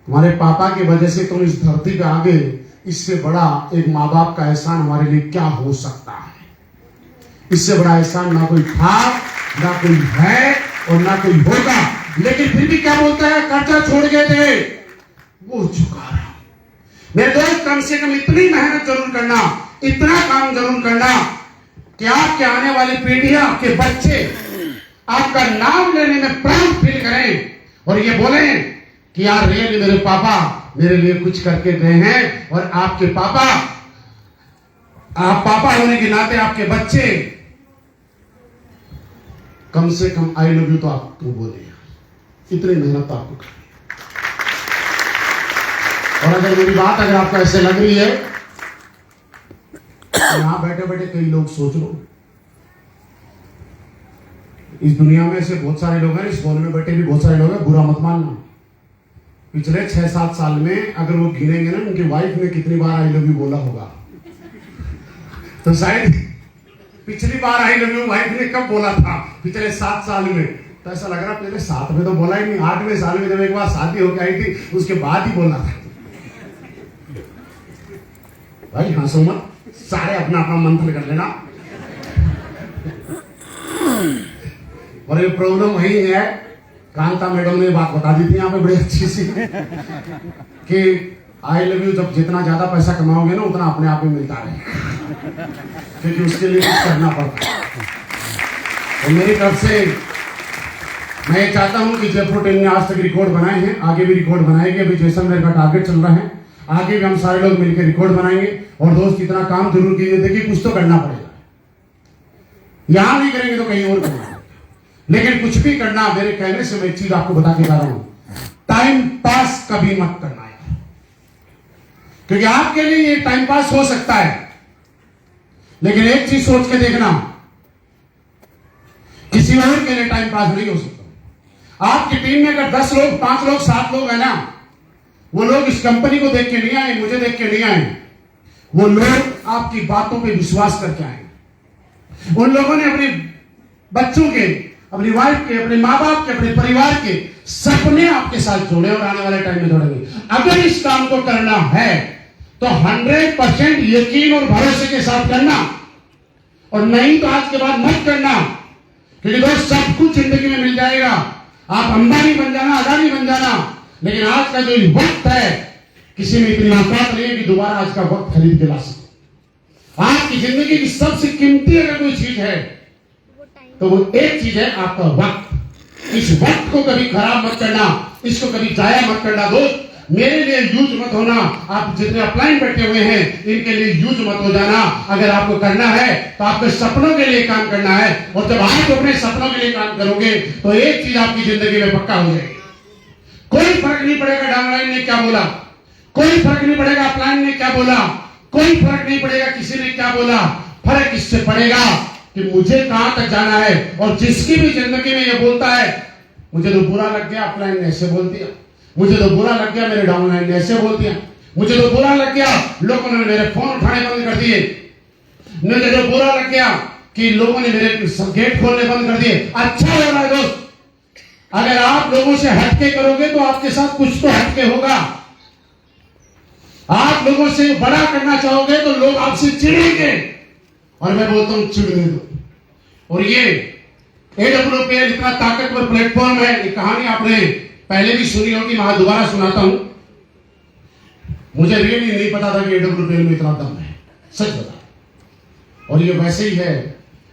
तुम्हारे पापा की वजह से तुम इस धरती पे आ गए, इससे बड़ा एक माँ बाप का एहसान हमारे लिए क्या हो सकता है? इससे बड़ा एहसान ना कोई था, ना कोई है, और ना कोई होगा। लेकिन फिर भी क्या बोलता है? कर्जा छोड़ गए थे वो चुका रहा। मेरे दोस्त, कम से कम इतनी मेहनत जरूर करना, इतना काम जरूर करना कि आपके आने वाली पीढ़ियां, आपके बच्चे आपका नाम लेने में प्राउड फील करें और ये बोलें कि यार रियली मेरे पापा मेरे लिए कुछ करके गए हैं। और आपके पापा, आप पापा होने के नाते आपके बच्चे कम से कम आई लव यू तो आपको बोले, इतनी मेहनत तो आपको करनी। और अगर मेरी बात अगर आपको ऐसे लग रही है, तो यहां बैठे बैठे कई लोग सोच लो, इस दुनिया में ऐसे बहुत सारे लोग हैं, इस फोन में बैठे भी बहुत सारे लोग हैं, बुरा मत मानना। पिछले 6-7 साल में अगर वो गिनेंगे ना उनकी वाइफ ने कितनी बार आई लव यू बोला होगा, तो शायद पिछली बार आई लव यू वाइफ ने कब बोला था पिछले 7 साल में, तो ऐसा लग रहा पहले 7 में तो बोला ही नहीं, 8वें साल में जब एक बार शादी होकर आई थी उसके बाद ही बोला था। भाई हंसो मत, सारे अपना अपना मंथन कर लेना। और ये प्रॉब्लम वही है, कांता मैडम ने बात बता दी थी यहाँ पे बड़ी अच्छी सी कि आई लव यू जब जितना ज्यादा पैसा कमाओगे ना उतना अपने आप ही मिलता है, क्योंकि उसके लिए कुछ करना पड़ता है। और मेरी तरफ से मैं ये चाहता हूं कि जयपुर टीम ने आज तक रिकॉर्ड बनाए हैं, आगे भी रिकॉर्ड बनाएंगे। अभी जैसलमेर का टारगेट चल रहा है, आगे भी हम सारे लोग मिलकर रिकॉर्ड बनाएंगे। और दोस्त इतना काम जरूर कीजिए, देखिए कुछ तो करना पड़ेगा, यहां नहीं करेंगे तो कहीं और करना, लेकिन कुछ भी करना। मेरे कहने से मैं एक चीज आपको बता के जा रहा हूं, टाइम पास कभी मत करना है, क्योंकि आपके लिए ये टाइम पास हो सकता है, लेकिन एक चीज सोच के देखना, किसी और के लिए टाइम पास नहीं हो सकता। आपकी टीम में अगर 10 लोग, 5 लोग, 7 लोग है ना, वो लोग इस कंपनी को देख के नहीं आए, मुझे देख के नहीं आए, वो लोग आपकी बातों पे विश्वास करके आए। उन लोगों ने अपने बच्चों के, अपनी वाइफ के, अपने माँ बाप के, अपने परिवार के सपने आपके साथ जोड़े और आने वाले टाइम में जोड़ेंगे। अगर इस काम को करना है तो 100% यकीन और भरोसे के साथ करना, और नहीं तो आज के बाद मत करना, क्योंकि दोस्त सब कुछ जिंदगी में मिल जाएगा। आप अंबानी बन जाना, अदानी बन जाना, लेकिन आज का जो वक्त है किसी में इतनी औकात नहीं है कि दोबारा आज का वक्त खरीद के ला सके। आपकी जिंदगी की सबसे कीमती अगर कोई चीज है तो वो एक चीज है आपका वक्त। इस वक्त को कभी खराब मत करना, इसको कभी जाया मत करना दोस्त। मेरे लिए यूज मत होना, आप जितने अपलाइन बैठे हुए हैं इनके लिए यूज मत हो जाना। अगर आपको करना है तो आपके सपनों के लिए काम करना है, और जब आप अपने सपनों के लिए काम करोगे तो एक चीज आपकी जिंदगी में पक्का हो जाएगी। कोई फर्क नहीं पड़ेगा डाउनलाइन ने क्या बोला, कोई फर्क नहीं पड़ेगा अपलाइन ने क्या बोला, कोई फर्क नहीं पड़ेगा किसी ने क्या बोला। फर्क इससे पड़ेगा कि मुझे कहां तक जाना है। और जिसकी भी जिंदगी में ये बोलता है मुझे तो बुरा लग गया अपलाइन ने ऐसे बोल दिया, मुझे तो बुरा लग गया मेरे डाउनलाइन ने ऐसे बोल दिया, मुझे तो बुरा लग गया लोगों ने मेरे फोन उठाने बंद कर दिए, मुझे तो बुरा लग गया कि लोगों ने मेरे गेट खोलने बंद कर दिए। अच्छा हो रहा है दोस्त, अगर आप लोगों से हटके करोगे तो आपके साथ कुछ तो हटके होगा। आप लोगों से बड़ा करना चाहोगे तो लोग आपसे चिढ़ेंगे, और मैं बोलता हूं चिढ़ने दो। और ये AWPL इतना ताकतवर प्लेटफॉर्म है, ये कहानी आपने पहले भी सुनी होगी, मैं दोबारा सुनाता हूं। मुझे रियली नहीं पता था कि AWPL में इतना दम है, सच बता। और ये वैसे ही है।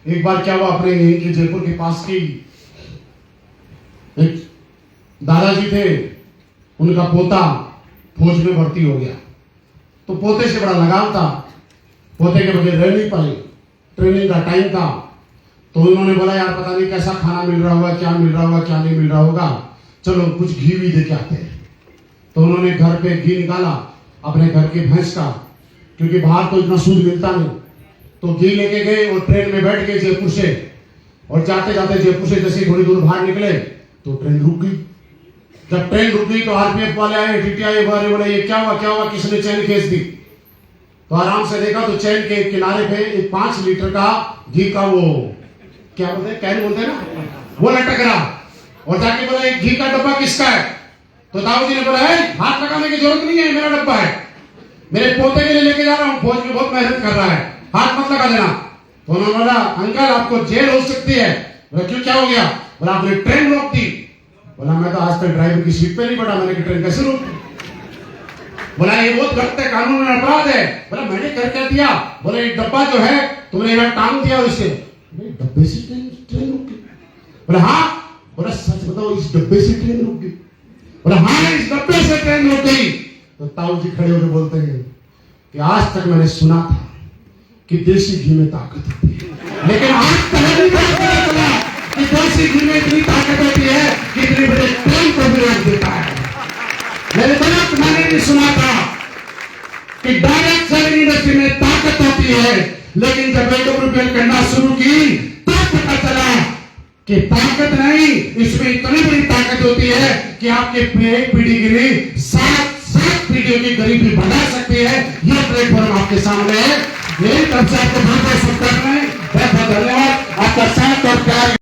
एक बार क्या हुआ, अपने यहीं के जयपुर के पास की एक दादाजी थे, उनका पोता फौज में भर्ती हो गया, तो पोते से बड़ा लगाव था, पोते के बगैर रह नहीं पाए, ट्रेनिंग का टाइम था। तो उन्होंने बोला यार पता नहीं कैसा खाना मिल रहा होगा, क्या मिल रहा होगा, क्या नहीं मिल रहा होगा, चलो कुछ घी भी दे के आते हैं। तो उन्होंने घर पे घी निकाला अपने घर की भैंस का, क्योंकि बाहर तो इतना शुद्ध मिलता नहीं। तो घी लेके गए और ट्रेन में बैठ गए जयपुर से, और जाते जाते जयपुर से जैसे थोड़ी दूर बाहर निकले तो ट्रेन रुक गई। जब ट्रेन रुक गई तो RPF वाले आए, TTI वाले बोले ये क्या हुआ, किसने चैन खींच दी। तो आराम से देखा तो चैन के किनारे पे एक 5 लीटर का घी का वो क्या बोलते हैं, कैन बोलते हैं ना, वो लटक रहा। और जाके बोला एक घी का डब्बा किसका है। तो ताऊ जी ने बोला है हाथ लगाने की जरूरत नहीं है, मेरा डब्बा है, मेरे पोते के लिए लेके जा रहा हूँ, फौज में बहुत मेहनत कर रहा है, हाथ मत लगा देना। तो उन्होंने बोला अंकल आपको जेल हो सकती है। बोला क्यों, क्या हो गया। बोला आपने ट्रेन रोक दी। बोला मैं तो आज तक ड्राइवर की सीट पे नहीं बैठा, मैंने ट्रेन कैसे रोक दी। बोला ये बहुत गलत है, कानून में अपराध है। बोला मैंने कर क्या दिया। बोला ये डब्बा जो है तुमने यहाँ टांग दिया उसे। डब्बे से ट्रेन रुक गई। बोला हाँ। बोला सच बताओ इस डब्बे से ट्रेन रुक गई। बोला हाँ इस डब्बे से ट्रेन रुक गई। तो ताऊ जी खड़े होकर बोलते हैं कि आज तक मैंने सुना था कि देसी घी में ताकत होती है, लेकिन आज पहली बार पता चला कि देसी घी में इतनी ताकत होती है कि इतने बड़े ट्रेन को भी रोक देता है। मैंने नहीं सुना था कि डायरेक्ट सेलिंग इंडस्ट्री में ताकत होती है, लेकिन जब AWPL करना शुरू की तो पता चला कि ताकत नहीं, इसमें इतनी बड़ी ताकत होती है कि आपके एक पीढ़ी के लिए 7 पीढ़ियों की गरीबी बढ़ा सकती है। यह प्लेटफॉर्म आपके सामने है। यही तरफ से आपको बहुत बहुत शुभकामनाएं, बहुत बहुत धन्यवाद, आपका साथ और प्यार।